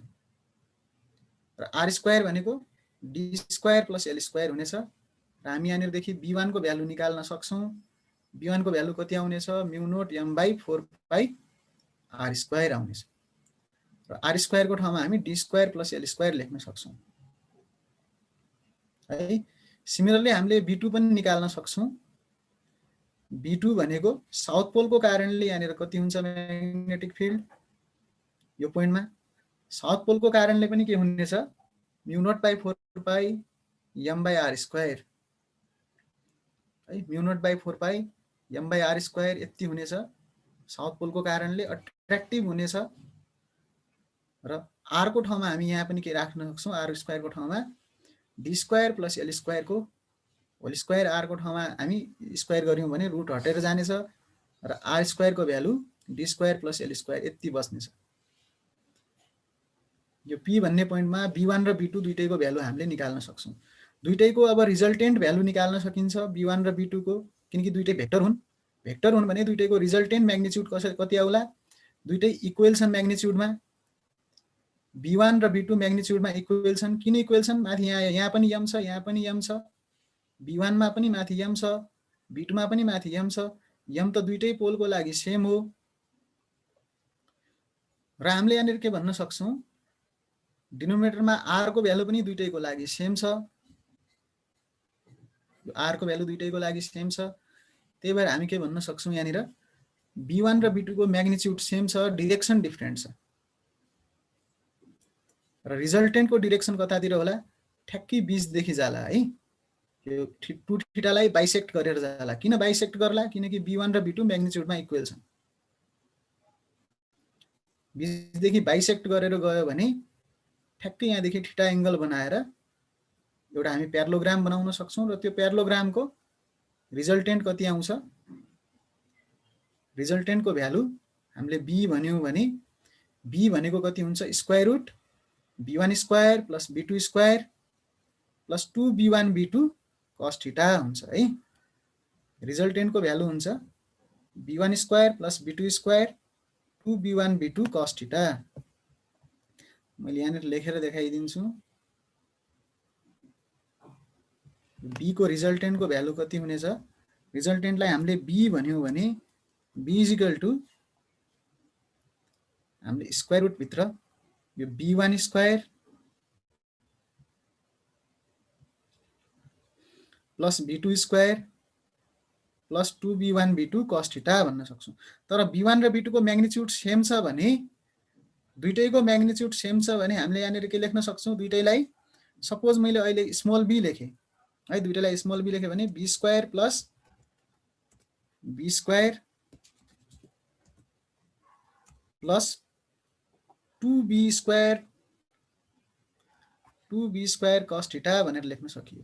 र r स्क्वायर भनेको d square plus l square हुनेछ। र हामी यहाँनिर देखि B1 को भ्यालु निकाल्न सक्छौं। B1 को भ्यालु कति आउनेछ, mu note m by 4 pi r square आउनेछ। र r स्क्वायर को ठाउँमा हामी d square plus l square लेख्न सक्छौं है। सिमिलरली हामीले B2 पनि निकाल्न सक्छौं। B2 भनेको साउथ पोल को कारणले यहाँनिर कति हुन्छ म्याग्नेटिक फिल्ड, यो पोइन्टमा साउथ पोल को कारणले पनि के हुनेछ, mu note by 4 pi m by r square है। Mu note by 4 pi m by r square यति हुनेछ, साउथ पोल को कारणले अट्र्याक्टिभ हुनेछ। र r को ठाउँमा हामी यहाँ पनि के राख्न सक्छौं, r स्क्वायर को ठाउँमा d square plus l square को होल स्क्वायर, r को ठाउँमा हामी स्क्वायर गर्यौं भने रुट हटेर जानेछ। र r स्क्वायर को value d square plus l square यति बस्नेछ। यो P भन्ने पोइन्टमा B1 र B2 दुईटैको भ्यालु हामीले निकाल्न सक्छौं। दुईटैको अब रिजल्टेन्ट भ्यालु निकाल्न सकिन्छ B1 र B2 को, किनकि दुईटै भेक्टर हुन्। भेक्टर हुन् भने दुईटैको रिजल्टेन्ट म्याग्निट्युड कति आउला, दुईटै इक्वल छन् म्याग्निट्युडमा। B1 र B2 म्याग्निट्युडमा इक्वल छन्। किन इक्वल छन्, माथि यहाँ पनि m छ, यहाँ पनि m छ। B1 मा पनि माथि m छ, B2 मा पनि माथि m छ। m त दुईटै पोलको लागि सेम हो। र हामीले यहाँनिर के भन्न सक्छौं, डिनोमिनेटरमा r को भ्यालु पनि दुईटैको लागि सेम छ। यो r को भ्यालु दुईटैको लागि सेम छ। त्यही भएर हामी के भन्न सक्छौं, यहाँनिर B1 र B2 को म्याग्निट्युड सेम छ, डाइरेक्सन डिफरेन्ट छ। र रिजल्टेन्ट को डाइरेक्सन कतातिर होला, ठ्याक्कै बीचदेखि जाला है। यो 2 थीटालाई बाइसेक्ट गरेर जाला। किन बाइसेक्ट गर्ला, किनकि B1 र B2 म्याग्निट्युडमा इक्वल छन्। बीचदेखि बाइसेक्ट गरेर गयो भने ठ्याक्कै यहाँदेखि थीटा एंगल बनाएर एउटा हामी प्यारालोग्राम बनाउन सक्छौं। र त्यो प्यारालोग्रामको रिजल्टेन्ट कति आउँछ, रिजल्टेन्टको भ्यालु हामीले b भन्यौं भने b भनेको कति हुन्छ, square root B1 square plus B2 square plus 2B1 B2 cos theta हुन्छ है। रिजल्टेन्टको भ्यालु हुन्छ B1 square plus B2 square 2B1 B2 cos theta. मैले यहाँनिर लेखेर देखाइदिन्छु। b को रिजल्टेन्टको भ्यालु कति हुनेछ, रिजल्टेन्टलाई हामीले b भन्यौं भने b इज इक्वल टु हामीले स्क्वायर रुट भित्र यो B1 square plus B2 square plus 2B1 B2 cos theta भन्न सक्छौं। तर B1 र B2 को म्याग्निट्युड सेम छ भने, दुईटैको म्याग्निट्युड सेम छ भने हामीले यहाँनिर के लेख्न सक्छौं, दुईटैलाई सपोज मैले अहिले स्मल b लेखे है, दुईटैलाई स्मल b लेखे भने b square plus b square plus 2b square cos theta भनेर लेख्न सकियो।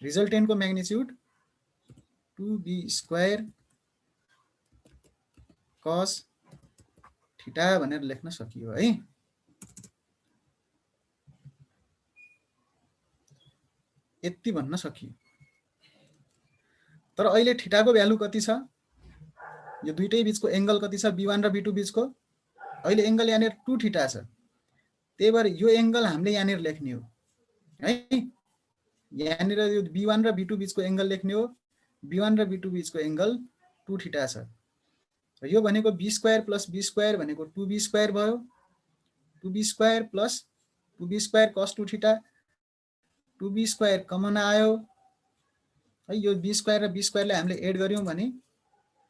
रिजल्टेन्टको magnitude 2b square cos theta भनेर लेख्न सकियो है। यति भन्न सकियो। तर अहिले थीटाको भ्यालु कति छ? यो दुईटै बीचको एंगल कति छ? b1 र b2 बीचको अहिले एंगल यहाँ 2 थीटा छ। त्यही भएर यो एंगल हामीले यहाँ लेख्ने हो है। यहाँ यो b1 र b2 बीचको एंगल लेख्ने हो। b1 र b2 बीचको एंगल 2 थीटा छ। र यो भनेको b square plus b square भनेको 2b स्क्वायर भयो। 2b square plus 2b square cos 2 theta. 2b square common आयो है। यो b स्क्वायर र b स्क्वायरलाई हामीले एड गर्यौं भने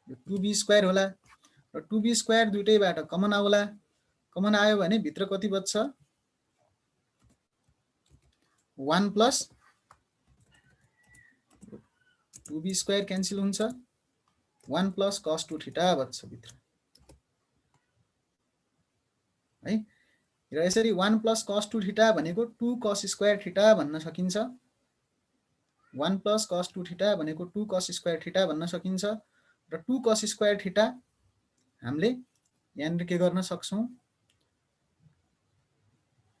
यो 2b स्क्वायर होला। र 2b स्क्वायर दुईटैबाट कमन आउला। कमन आयो भने भित्र कति बच्छ? 1 प्लस 2b स्क्वायर क्यान्सल हुन्छ। 1 प्लस cos 2 थीटा बच्छ भित्र है। र यसरी 1 प्लस cos 2 थीटा भनेको 2 cos स्क्वायर थीटा भन्न सकिन्छ। 1 प्लस cos 2 थीटा भनेको 2 cos स्क्वायर थीटा भन्न सकिन्छ। र 2 cos स्क्वायर थीटा हामीले यहाँ के गर्न सक्छौं?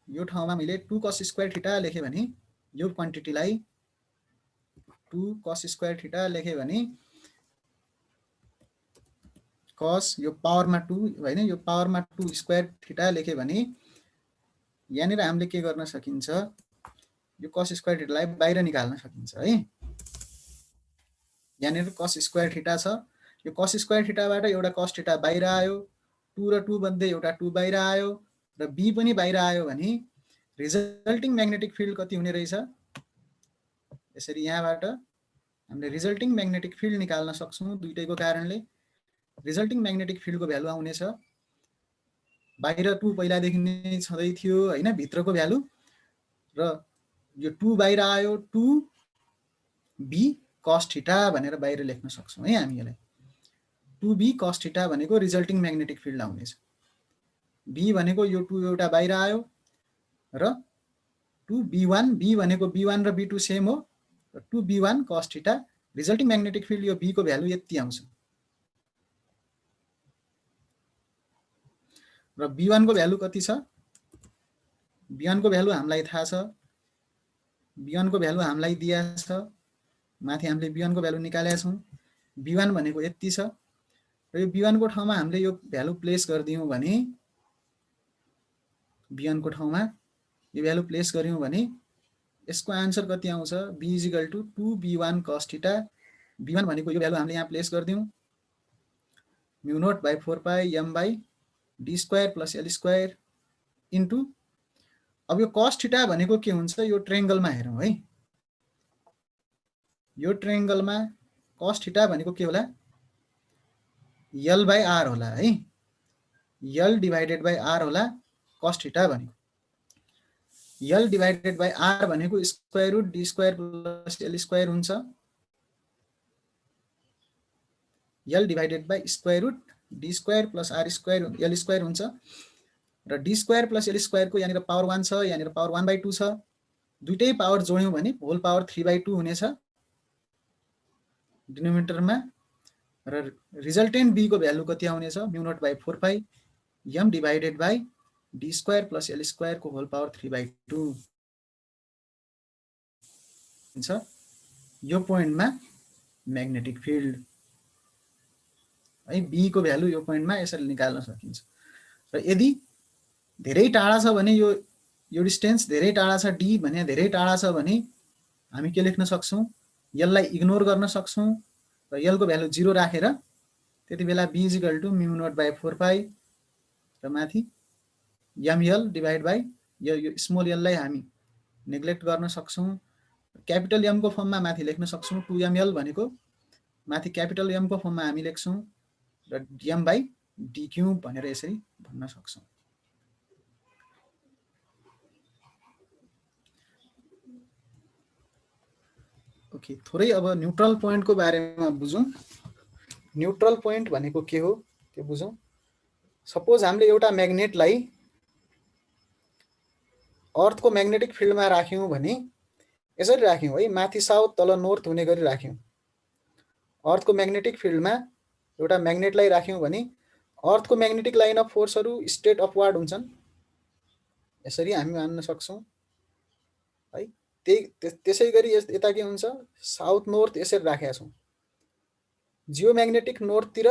यो ठाउँमा मैले 2 cos स्क्वायर थीटा लेखे भने यो क्वान्टिटीलाई 2 cos स्क्वायर थीटा लेखे भने cos यो पावरमा 2 हैन, यो पावरमा 2 स्क्वायर थीटा लेखे भने यहाँ हामीले के गर्न सकिन्छ? यो cos स्क्वायर थीटालाई बाहिर निकाल्न सकिन्छ है। यहाँ cos स्क्वायर थीटा छ। यो cos स्क्वायर थीटाबाट एउटा cos थीटा बाहिर आयो। 2 र 2 मध्ये एउटा 2 बाहिर आयो र b पनि बाहिर आयो भने रिजल्टिङ म्याग्नेटिक फिल्ड कति हुने रहेछ? यसरी यहाँबाट हामीले रिजल्टिङ म्याग्नेटिक फिल्ड निकाल्न सक्छौं। दुईटैको कारणले रिजल्टिङ म्याग्नेटिक फिल्डको भ्यालु आउनेछ। बाहिर 2 पहिलादेखि नै छँदै थियो हैन, भित्रको भ्यालु। र यो 2 बाहिर आयो। 2b cos थीटा भनेर बाहिर लेख्न सक्छौं है हामी यसलाई। 2b cos थीटा भनेको रिजल्टिङ म्याग्नेटिक फिल्ड आउनेछ। b भनेको यो 2 एउटा बाहिर आयो र 2b1 b भनेको b1 र b2 सेम हो। 2b1 cos theta resulting magnetic field यो b को भ्यालु यति आउँछ। र b1 को भ्यालु कति छ? b1 को भ्यालु हामीलाई थाहा छ। b1 को भ्यालु हामीलाई दिया छ। माथि हामीले b1 को भ्यालु निकालेका छौं। b1 भनेको यति छ। र यो b1 को ठाउँमा हामीले यो भ्यालु प्लेस गर्दियौं भने b1 को ठाउँमा यो भ्यालु प्लेस गर्यौं भने यसको आन्सर कति आउँछ? b = 2b1 cos theta. b1 भनेको यो भ्यालु हामीले यहाँ प्लेस गर्दियौं। म्यु note by 4 pi m by d square plus l square into अब यो cos थीटा भनेको के हुन्छ? यो ट्रायंगलमा हेरौं है। यो ट्रायंगलमा cos थीटा भनेको के होला? l बाइ r होला है। l डिवाइडेड बाइ r होला cos थीटा भनेको। l डिवाइडेड बाइ r भनेको square root d square plus l square हुन्छ। l divided by square root d square plus r square l square हुन्छ। र d square plus l square को यहाँ power 1 छ, यहाँ power 1/2 छ। दुईटै पावर जोड्यौं भने होल पावर 3/2 हुनेछ डिनोमिनेटरमा। र रिजल्टेन्ट b को भ्यालु कति आउनेछ? Mu note by 4 pi m divided by d square plus l square को होल पावर 3/2 हुन्छ। यो पोइन्टमा म्याग्नेटिक फिल्ड है b को भ्यालु यो पोइन्टमा यसरी निकाल्न सकिन्छ। र यदि धेरै टाढा छ भने यो डिस्टेन्स धेरै टाढा छ, d भने धेरै टाढा छ भने हामी के लेख्न सक्छौं? l लाई इग्नोर गर्न सक्छौं र l को भ्यालु 0 राखेर त्यति बेला b = म्यु नोट बाइ 4 पाइ र माथि ml डिवाइड बाइ यो स्मल l लाई हामी नेग्लेक्ट गर्न सक्छौं। क्यापिटल m को फर्ममा माथि लेख्न सक्छौं। 2ml भनेको माथि क्यापिटल m को फर्ममा हामी लेख्छौं र m/d³ भनेर यसरी भन्न सक्छौं। ओके, थोरै अब न्यूट्रल पोइन्टको बारेमा बुझौं। न्यूट्रल पोइन्ट भनेको के हो त्यो बुझौं। सपोज हामीले एउटा म्याग्नेटलाई अर्थको म्याग्नेटिक फिल्डमा राख्यौं भने यसरी राख्यौं है, माथि साउथ तल नर्थ हुने गरी राख्यौं। अर्थको म्याग्नेटिक फिल्डमा एउटा म्याग्नेटलाई राख्यौं भने अर्थको म्याग्नेटिक लाइन अफ फोर्सहरू स्ट्रेट अपवार्ड हुन्छन्, यसरी हामी मान्न सक्छौं है। त्यसै गरी यता के हुन्छ, साउथ नर्थ यसरी राखेका छौं। जियोम्याग्नेटिक नर्थतिर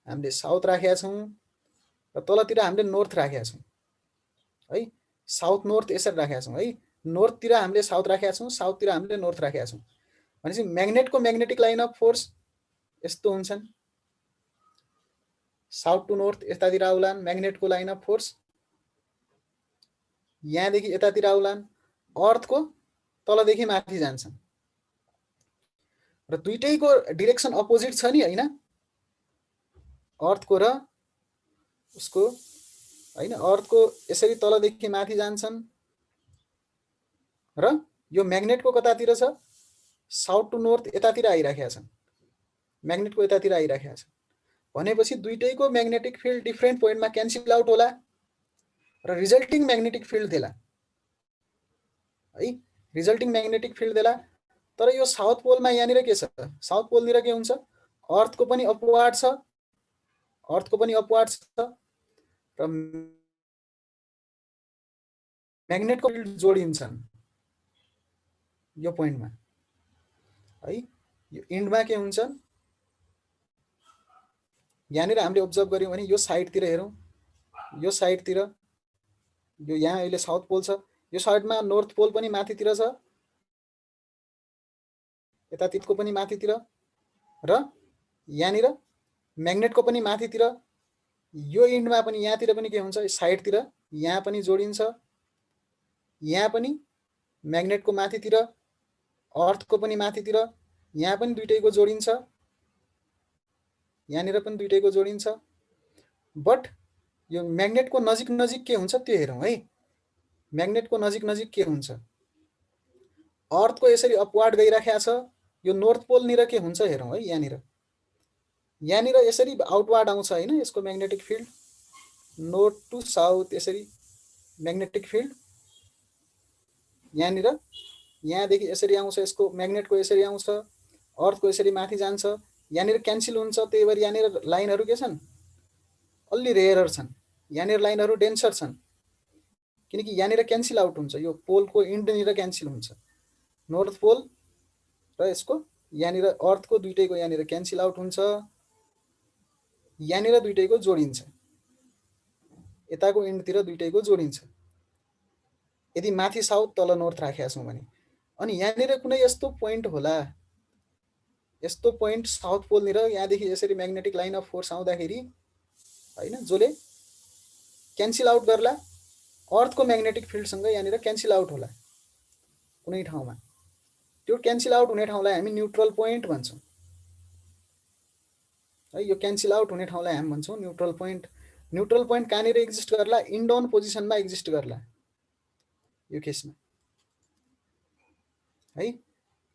हामीले साउथ राखेका छौं र तलतिर हामीले नर्थ राखेका छौं है। साउथ नर्थ यसरी राखेका छौं है। नर्थतिर हामीले साउथ राखेका छौं, साउथतिर हामीले नर्थ राखेका छौं। भनेपछि म्याग्नेटको म्याग्नेटिक लाइन अफ फोर्स यस्तो हुन्छन्, साउथ टु नर्थ यतातिर आउलान् म्याग्नेटको लाइन अफ फोर्स, यहाँदेखि यतातिर आउलान्, अर्थको तलदेखि माथि जान्छन् र दुईटैको डिरेक्सन अपोजिट छ नि हैन, अर्थको र उसको हैन। अर्थको यसरी तलदेखि माथि जान्छन् र यो म्याग्नेटको कतातिर छ, साउथ टु नर्थ यतातिर आइराखेका छन्, म्याग्नेटको यतातिर आइराखेका छन्। भनेपछि दुईटैको म्याग्नेटिक फिल्ड डिफरेन्ट पोइन्टमा क्यान्सल आउट होला र रिजल्टिङ म्याग्नेटिक फिल्ड देला है, रिजल्टिङ म्याग्नेटिक फिल्ड देला। तर यो साउथ पोलमा यहाँनिर के छ, साउथ पोलनिर के हुन्छ, अर्थको पनि अपवार्ड छ, अर्थको पनि अपवार्ड छ र म्याग्नेटको फिल्ड जोडिन्छन् यो पोइन्टमा है। यो इन्डमा के हुन्छ, यहाँनिर हामीले अब्जर्भ गर्यौं भने यो साइडतिर हेरौं, यो साइडतिर यो यहाँ अहिले साउथ पोल छ, यो साइडमा नर्थ पोल पनि माथितिर छ, यतातिरको पनि माथितिर र यहाँनिर म्याग्नेटको पनि माथितिर, यो इन्डमा पनि यहाँतिर पनि के हुन्छ, साइडतिर यहाँ पनि जोडिन्छ, यहाँ पनि म्याग्नेटको माथितिर, अर्थको पनि माथितिर, यहाँ पनि दुईटैको जोडिन्छ, यहाँनिर पनि दुईटैको जोडिन्छ। बट यो म्याग्नेटको नजिक नजिक के हुन्छ त्यो हेरौं है। म्याग्नेटको नजिक नजिक के हुन्छ, अर्थको यसरी अपवार्ड गइराखेको छ, यो नर्थ पोलनिर के हुन्छ हेरौं है। यहाँनिर यहाँनिर यसरी आउटवार्ड आउँछ हैन, यसको magnetic field north to south यसरी म्याग्नेटिक फिल्ड यहाँनिर यहाँदेखि यसरी आउँछ, यसको म्याग्नेटको यसरी आउँछ, अर्थको यसरी माथि जान्छ, यहाँनिर क्यान्सल हुन्छ। त्यही भएर यहाँनिर लाइनहरू के छन्, अलि रेयरर छन्, यहाँनिर लाइनहरू डेन्सर छन्, किनकि यहाँनिर क्यान्सल आउट हुन्छ, यो पोलको इन्डनिर क्यान्सल हुन्छ, नर्थ पोल र यसको यहाँनिर अर्थको दुईटैको यहाँनिर क्यान्सल आउट हुन्छ, यहाँनिर दुईटैको जोडिन्छ, यताको इन्डतिर दुईटैको जोडिन्छ यदि माथि साउथ तल नर्थ राखेका छौं भने। अनि यहाँनिर कुनै यस्तो पोइन्ट होला, यस्तो पोइन्ट साउथ पोलनिर यहाँदेखि यसरी म्याग्नेटिक लाइन अफ फोर्स आउँदाखेरि हैन, जसले क्यान्सल आउट गर्ला, अर्थको म्याग्नेटिक फिल्डसँग यहाँनिर क्यान्सल आउट होला कुनै ठाउँमा। त्यो क्यान्सल आउट हुने ठाउँलाई हामी न्युट्रल पोइन्ट भन्छौं है। यो क्यान्सल आउट हुने ठाउँलाई हामी भन्छौं न्युट्रल पोइन्ट। न्युट्रल पोइन्ट कहाँनिर एक्जिस्ट गर्ला, इन्डाउन पोजिसनमा एक्जिस्ट गर्ला यो केसमा है।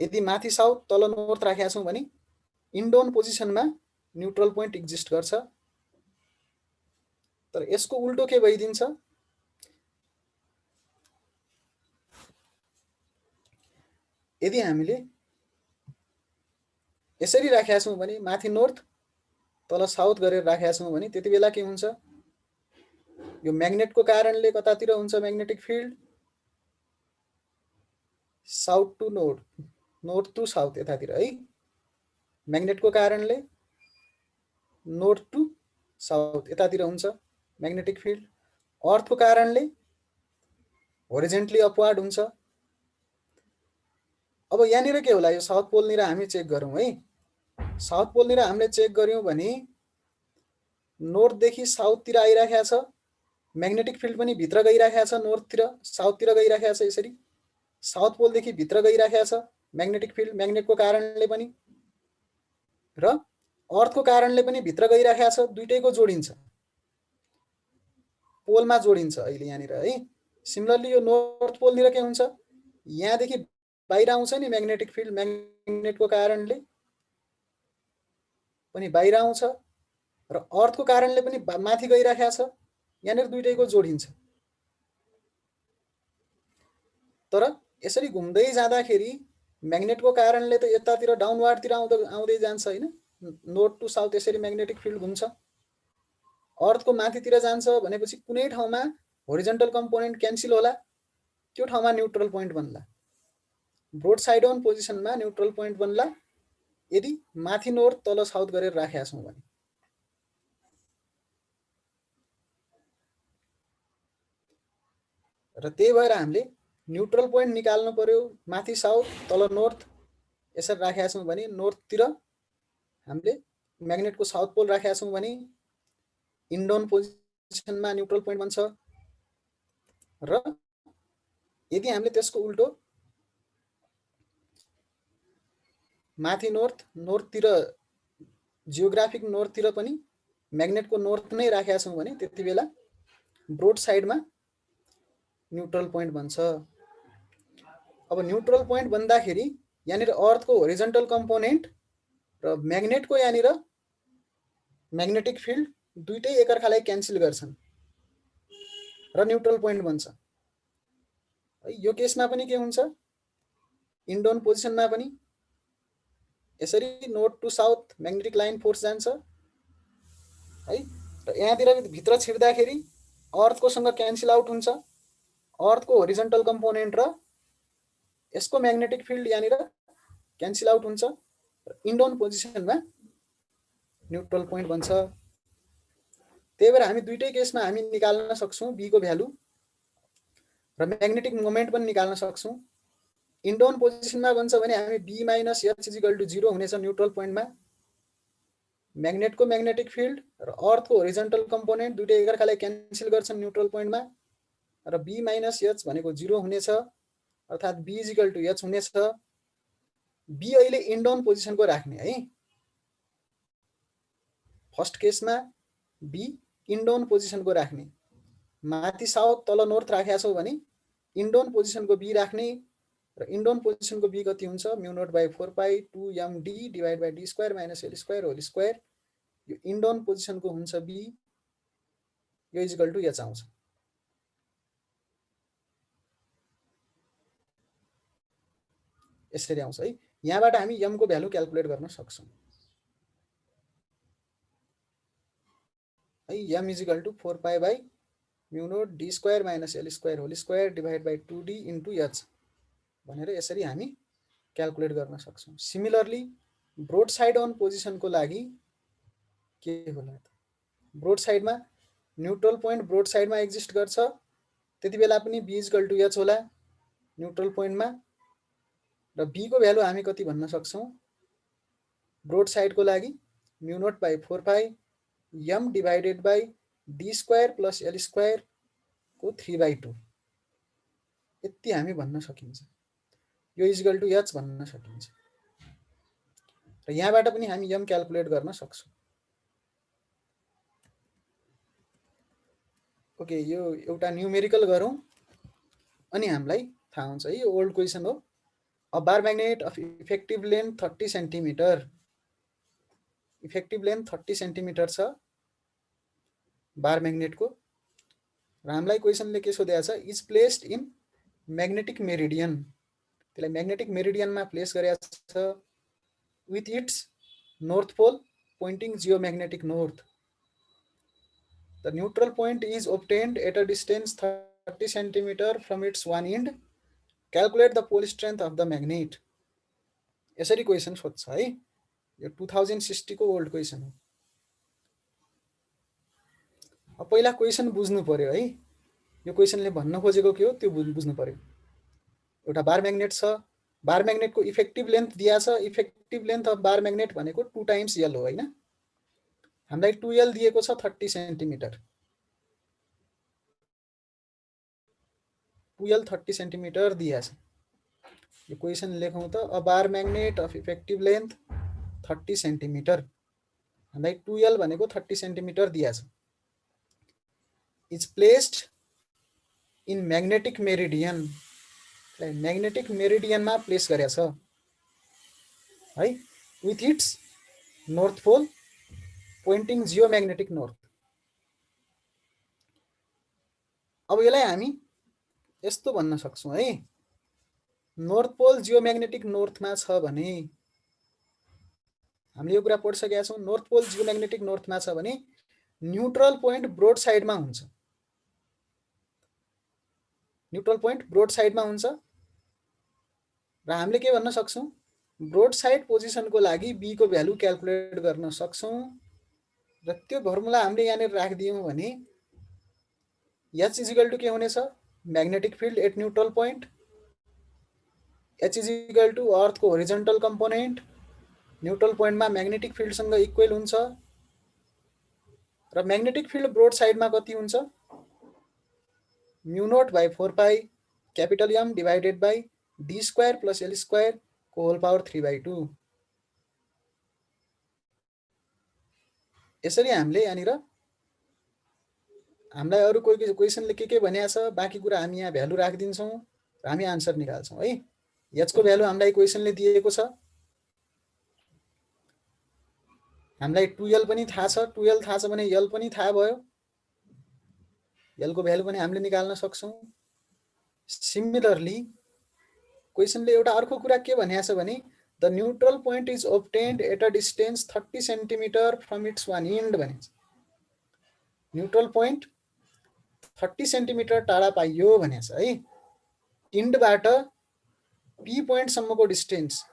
यदि माथि साउथ तल नर्थ राखेका छौं भने इन्डाउन पोजिसनमा न्युट्रल पोइन्ट एक्जिस्ट गर्छ। तर यसको उल्टो के भइदिन्छ, यदि हामीले यसरी राखेका छौं भने माथि नर्थ तल साउथ गरेर राखेका छौं भने त्यति बेला के हुन्छ, यो म्याग्नेटको कारणले कतातिर हुन्छ magnetic field, south to north, north to south यतातिर है। म्याग्नेटको कारणले नर्थ टु साउथ यतातिर हुन्छ म्याग्नेटिक फिल्ड, अर्थको कारणले होरिजेन्टली अपवार्ड हुन्छ। अब यहाँनिर के होला, यो साउथ पोलनिर हामी चेक गरौं है। साउथ पोलनिर हामीले चेक गर्यौं भने नर्थदेखि साउथतिर आइराखेको छ, म्याग्नेटिक फिल्ड पनि भित्र गइराखेको छ, नर्थतिर साउथतिर गइराखेको छ, यसरी साउथ पोलदेखि भित्र गइराखेको छ म्याग्नेटिक फिल्ड, म्याग्नेटको कारणले पनि र अर्थको कारणले पनि भित्र गइराखेको छ, दुईटैको जोडिन्छ, पोलमा जोडिन्छ अहिले यहाँनिर है। सिमिलरली यो नर्थ पोलनिर के हुन्छ, यहाँदेखि बाहिर आउँछ नि म्याग्नेटिक फिल्ड, म्याग्नेटको कारणले पनि बाहिर आउँछ र अर्थको कारणले पनि माथि गइराखेको छ। यहाँनिर दुईटैको जोडिन्छ। तर यसरी घुम्दै जाँदाखेरि म्याग्नेटको कारणले त यतातिर डाउनवार्डतिर आउँदै जान्छ हैन। नोर्थ टु साउथ यसरी म्याग्नेटिक फिल्ड घुम्छ। अर्थको माथितिर जान्छ भनेपछि कुनै ठाउँमा होरिजन्टल कम्पोनेन्ट क्यान्सल होला, त्यो ठाउँमा न्युट्रल पोइन्ट बन्ला। ब्रोड साइड अन पोजिसनमा न्युट्रल पोइन्ट बन्ला यदि माथि नोर्थ तल साउथ गरेर राखेका छौँ भने। र त्यही भएर हामीले न्युट्रल पोइन्ट निकाल्नु पर्यो। माथि साउथ तल नोर्थ यसरी राखेका छौँ भने नोर्थतिर हामीले म्याग्नेटको साउथ पोल राखेका छौँ भने इन्डाउन पोजिसनमा न्युट्रल पोइन्ट बन्छ। र यदि हामीले त्यसको उल्टो माथि नर्थतिर जियोग्राफिक नर्थतिर पनि म्याग्नेटको नर्थ नै राखेका छौँ भने त्यति बेला ब्रोड साइडमा न्युट्रल पोइन्ट बन्छ। अब न्युट्रल पोइन्ट बन्दाखेरि यहाँनिर अर्थको होरिजन्टल कम्पोनेन्ट र म्याग्नेटको यहाँनिर म्याग्नेटिक फिल्ड दुईटै एकअर्कालाई क्यान्सल गर्छन् र न्युट्रल पोइन्ट बन्छ। यो केसमा पनि के हुन्छ, इन्डाउन पोजिसनमा पनि यसरी north to south magnetic line force जान्छ है। र यहाँतिर भित्र छिर्दाखेरि अर्थकोसँग क्यान्सल आउट हुन्छ। अर्थको होरिजन्टल कम्पोनेन्ट र यसको म्याग्नेटिक फिल्ड यहाँनिर क्यान्सल आउट हुन्छ। इन्डाउन पोजिसनमा न्युट्रल पोइन्ट बन्छ। त्यही भएर हामी दुईटै केसमा हामी निकाल्न सक्छौँ बी को भ्यालु र म्याग्नेटिक मोमेन्ट पनि निकाल्न सक्छौँ। इन्डाउन पोजिसनमा बन्छ भने हामी B minus H equal to 0 हुनेछ न्युट्रल पोइन्टमा। म्याग्नेटको म्याग्नेटिक फिल्ड र अर्थको होरिजन्टल कम्पोनेन्ट दुईटै एकअर्कालाई क्यान्सल गर्छन् न्युट्रल पोइन्टमा र बी माइनस एच भनेको 0 हुनेछ, अर्थात् बी इजिकल टु एच हुनेछ। बी अहिले इन्डाउन पोजिसनको राख्ने है। फर्स्ट केसमा बी इन्डाउन पोजिसनको राख्ने। माथि साउथ तल नोर्थ राखेका छौँ भने इन्डाउन पोजिसनको बी राख्ने र इन्डाउन पोजिसनको बी कति हुन्छ, mu note by 4 pi 2 md divide by d square minus L square whole square. यो इन्डाउन पोजिसनको हुन्छ बी, यो इजिकल टु एच आउँछ। यसरी आउँछ है। यहाँबाट हामी m को भ्यालु क्याल्कुलेट गर्न सक्छौँ है। m is equal to 4 pi by mu naught D square minus L square whole square divide by 2d into H भनेर यसरी हामी क्याल्कुलेट गर्न सक्छौँ। सिमिलरली ब्रोड साइड अन पोजिसनको लागि के होला त, ब्रोड साइडमा न्युट्रल पोइन्ट ब्रोड साइडमा एक्जिस्ट गर्छ, त्यति बेला पनि बी इजिकल टु एच होला न्युट्रल पोइन्टमा। र बी को भ्यालु हामी कति भन्न सक्छौँ, ब्रोड साइडको लागि म्यु note by 4 pi m divided by d square plus L square को 3/2 यति हामी भन्न सकिन्छ। यो इजिकल टु एच भन्न सकिन्छ। र यहाँबाट पनि हामी m क्याल्कुलेट गर्न सक्छौँ। ओके, यो एउटा न्युमेरिकल गरौँ अनि हामीलाई थाहा हुन्छ है। यो ओल्ड क्वेसन हो। A bar magnet of effective length 30 centimetre, effective length 30 centimetre छ बार म्याग्नेटको। र हामीलाई क्वेसनले के सोधेको छ, is placed in magnetic meridian, त्यसलाई म्याग्नेटिक मेरिडियनमा प्लेस गरेको छ with its north pole pointing geomagnetic north. The neutral point is obtained at a distance 30 centimetre from its one end, calculate the pole strength of the magnet. यसरी question सोध्छ है। यो 2060 को old question हो। अब पहिला क्वेसन बुझ्नु पर्यो है। यो क्वेसनले भन्न खोजेको के हो त्यो बुझ्नु पर्यो। एउटा बार म्याग्नेट छ, बार म्याग्नेटको इफेक्टिभ लेन्थ दिया छ। Effective length of bar magnet भनेको 2 टाइम्स एल हो हैन। हामीलाई 2l दिएको छ 30 सेन्टिमिटर, 2l 30 सेन्टिमिटर दिया छ। यो क्वेसन लेखौँ त, a bar magnet of effective length 30 centimetre, हामीलाई 2l भनेको 30 सेन्टिमिटर दिया छ, is placed in magnetic meridian, magnetic मेरिडियनमा प्लेस गरेको छ है, with its north pole pointing geomagnetic north. अब यसलाई हामी यस्तो भन्न सक्छौँ है, नर्थ पोल जियोम्याग्नेटिक नर्थमा छ भने, हामीले यो कुरा पढिसकेका छौँ, नर्थ पोल जियोम्याग्नेटिक नर्थमा छ भने न्युट्रल पोइन्ट ब्रोड साइडमा हुन्छ। न्युट्रल पोइन्ट ब्रोड साइडमा हुन्छ र हामीले के भन्न सक्छौँ, ब्रोड साइड पोजिसनको लागि बी को भ्यालु क्याल्कुलेट गर्न सक्छौँ र त्यो फर्मुला हामीले यहाँनिर राखिदियौँ भने H इजिकल टु के हुनेछ, magnetic field at neutral point, H equal to अर्थको होरिजन्टल कम्पोनेन्ट, न्युट्रल पोइन्टमा म्याग्नेटिक फिल्डसँग इक्वल हुन्छ र म्याग्नेटिक फिल्ड ब्रोड साइडमा कति हुन्छ, mu note by 4 pi capital M divided by d square plus L square को होल पावर 3/2। यसरी हामीले यहाँनिर हामीलाई अरू कोही क्वेसनले के भनेको छ, बाँकी कुरा हामी यहाँ भ्यालु राखिदिन्छौँ र हामी आन्सर निकाल्छौँ है। H को भ्यालु हामीलाई क्वेसनले दिएको छ, हामीलाई 2L पनि थाहा छ, 2L थाहा छ भने L पनि थाहा भयो, L को भ्यालु पनि हामीले निकाल्न सक्छौँ। सिमिलरली क्वेसनले एउटा अर्को कुरा के भनेको छ भने the neutral point is obtained at a distance 30 centimetre from its one end भनेको छ। न्युट्रल पोइन्ट 30 सेन्टिमिटर टाढा पाइयो भनेको छ है। इन्डबाट पी पोइन्टसम्मको डिस्टेन्स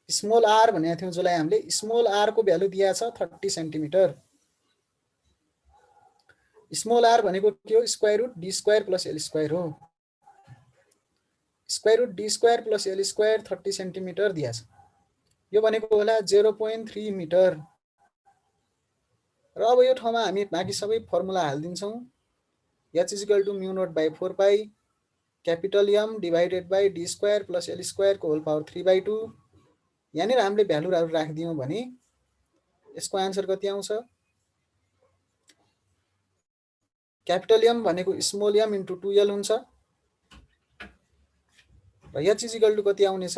स्मल आर भनेको थियौँ, जसलाई हामीले स्मल आर को भ्यालु दिएको छ 30 सेन्टिमिटर। स्मल आर भनेको के हो, square root D square plus L square हो। Square root D square plus L square 30 centimetre दिएको छ, यो भनेको होला 0.3 मिटर। र अब यो ठाउँमा हामी बाँकी सबै फर्मुला हालिदिन्छौँ। H इजिकल टु म्यु note by 4 pi capital M divided by d square plus L square को होल पावर 3/2। यहाँनिर हामीले भ्यालुहरू राखिदियौँ भने यसको आन्सर कति आउँछ, क्यापिटल M भनेको स्मल m इन्टु 2L हुन्छ र H इजिकल टु कति आउनेछ,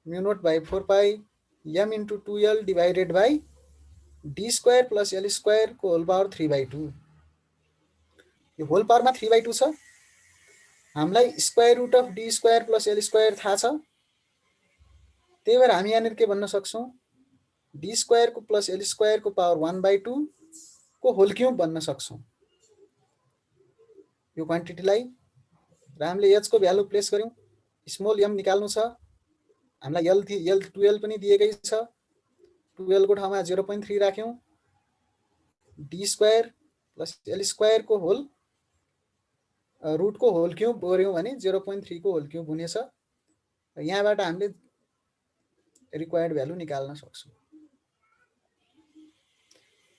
mu note by 4 pi M into 2L divided by d square plus L square को होल पावर 3/2। यो होल पावरमा 3/2 छ, हामीलाई square root of d square plus L square थाहा छ, त्यही भएर हामी यहाँनिर के भन्न सक्छौँ, डी स्क्वायर को प्लस एल स्क्वायर को पावर 1/2 को होल क्युब भन्न सक्छौँ यो क्वान्टिटीलाई। र हामीले H को भ्यालु प्लेस गर्यौँ, स्मल m निकाल्नु छ, हामीलाई L 2L पनि दिएकै छ, 2L को ठाउँमा 0.3 राख्यौँ, D square plus L square को होल रुट को होल क्युब गर्यौँ भने 0.3 को होल क्युब हुनेछ। यहाँबाट हामीले रिक्वायर्ड भ्यालु निकाल्न सक्छौँ।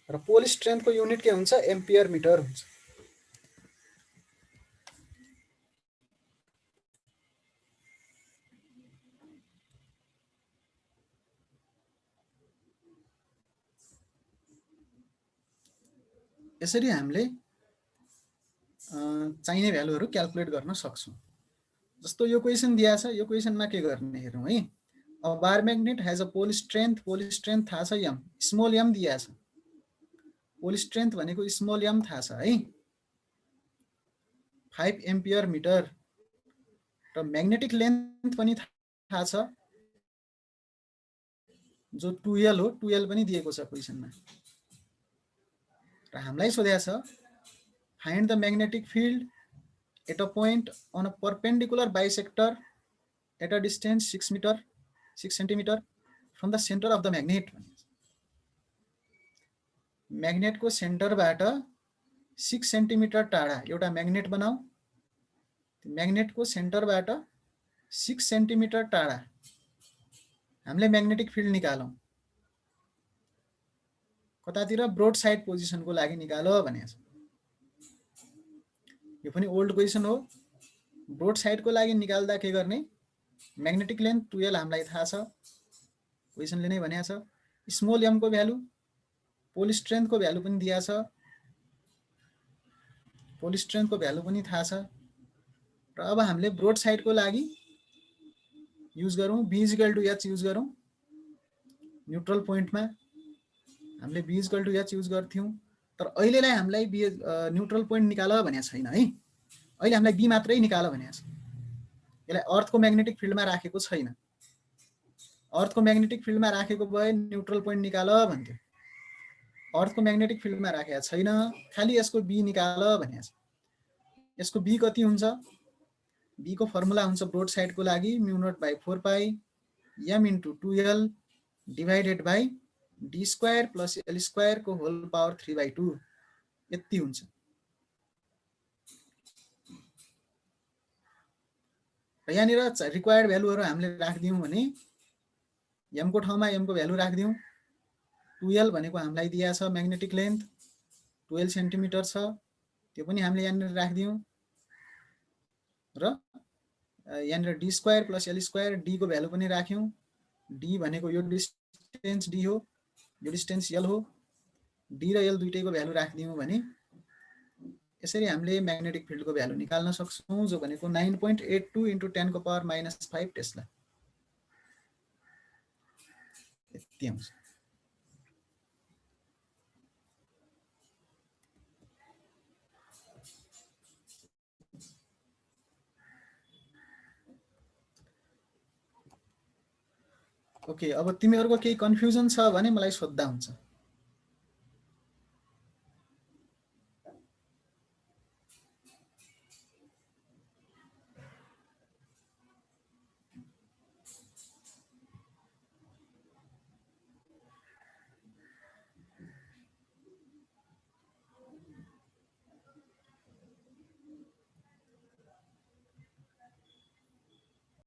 र पोल स्ट्रेन्थको युनिट के हुन्छ, एम्पियर मिटर हुन्छ। यसरी हामीले चाहिने भ्यालुहरू क्याल्कुलेट गर्न सक्छौँ। जस्तो यो क्वेसन दिएको छ, यो क्वेसनमा के गर्ने हेरौँ है। A bar magnet has a pole strength थाहा छ m, स्मल m दिएको छ, पोल स्ट्रेन्थ भनेको स्मल m थाहा छ है, 5 एम्पियर मिटर र म्याग्नेटिक लेन्थ पनि थाहा छ जो 2L हो, 2L पनि दिएको छ क्वेसनमा। र हामीलाई सोधेको छ find the magnetic field at a point on a perpendicular bisector at a distance 6 centimetre from the centre of the magnet. म्याग्नेटको सेन्टरबाट 6 सेन्टिमिटर टाढा एउटा म्याग्नेट बनाऊ, म्याग्नेटको सेन्टरबाट 6 सेन्टिमिटर टाढा हामीले म्याग्नेटिक फिल्ड निकालौँ, कतातिर, ब्रोड साइड पोजिसनको लागि निकालो भनेको छ। यो पनि ओल्ड क्वेसन हो। ब्रोड साइडको लागि निकाल्दा के गर्ने, म्याग्नेटिक लेन्थ 2L हामीलाई थाहा छ, क्वेसनले नै भनेको छ। स्मल m को भ्यालु, पोल स्ट्रेन्थको भ्यालु पनि दिएको छ, पोल स्ट्रेन्थको भ्यालु पनि थाहा छ। र अब हामीले ब्रोड साइडको लागि युज गरौँ, B equal to H use गरौँ न्युट्रल पोइन्टमा। हामीले b equal to h use गर्थ्यौँ, तर अहिलेलाई हामीलाई b न्युट्रल पोइन्ट निकाल भनेको छैन है। अहिले हामीलाई b मात्रै निकाल भनेको छ। यसलाई अर्थको म्याग्नेटिक फिल्डमा राखेको छैन। अर्थको म्याग्नेटिक फिल्डमा राखेको भए न्युट्रल पोइन्ट निकाल भन्थ्यो। अर्थको म्याग्नेटिक फिल्डमा राखेको छैन, खालि यसको b निकाल भनेको छ। यसको b कति हुन्छ? b को फर्मुला हुन्छ ब्रोड साइडको लागि μ0/4 पाई m * 2l divided by d square plus l square को होल पावर 3/2 यति हुन्छ। र यहाँनिर रिक्वायर्ड भ्यालुहरु हामीले राख्दियौं भने m को ठाउँमा m को भ्यालु राख्दियौं। 2l भनेको हामीलाई दिया छ म्याग्नेटिक लेन्थ 12 सेन्टिमिटर छ, त्यो पनि हामीले यहाँनिर राख्दियौं। र यहाँनिर d square plus l square d को भ्यालु पनि राख्यौं। d भनेको यो डिस्टेन्स d हो, यो डिस्टेन्स l हो। d र l दुईटैको भ्यालु राख्दियौं भने यसरी हामीले म्याग्नेटिक फिल्डको भ्यालु निकाल्न सक्छौं, जो भनेको 9.82 * 10⁻⁵ टेस्ला यति आउँछ। ओके, अब तिमीहरुको केही कन्फ्युजन छ भने मलाई सोध्दा हुन्छ।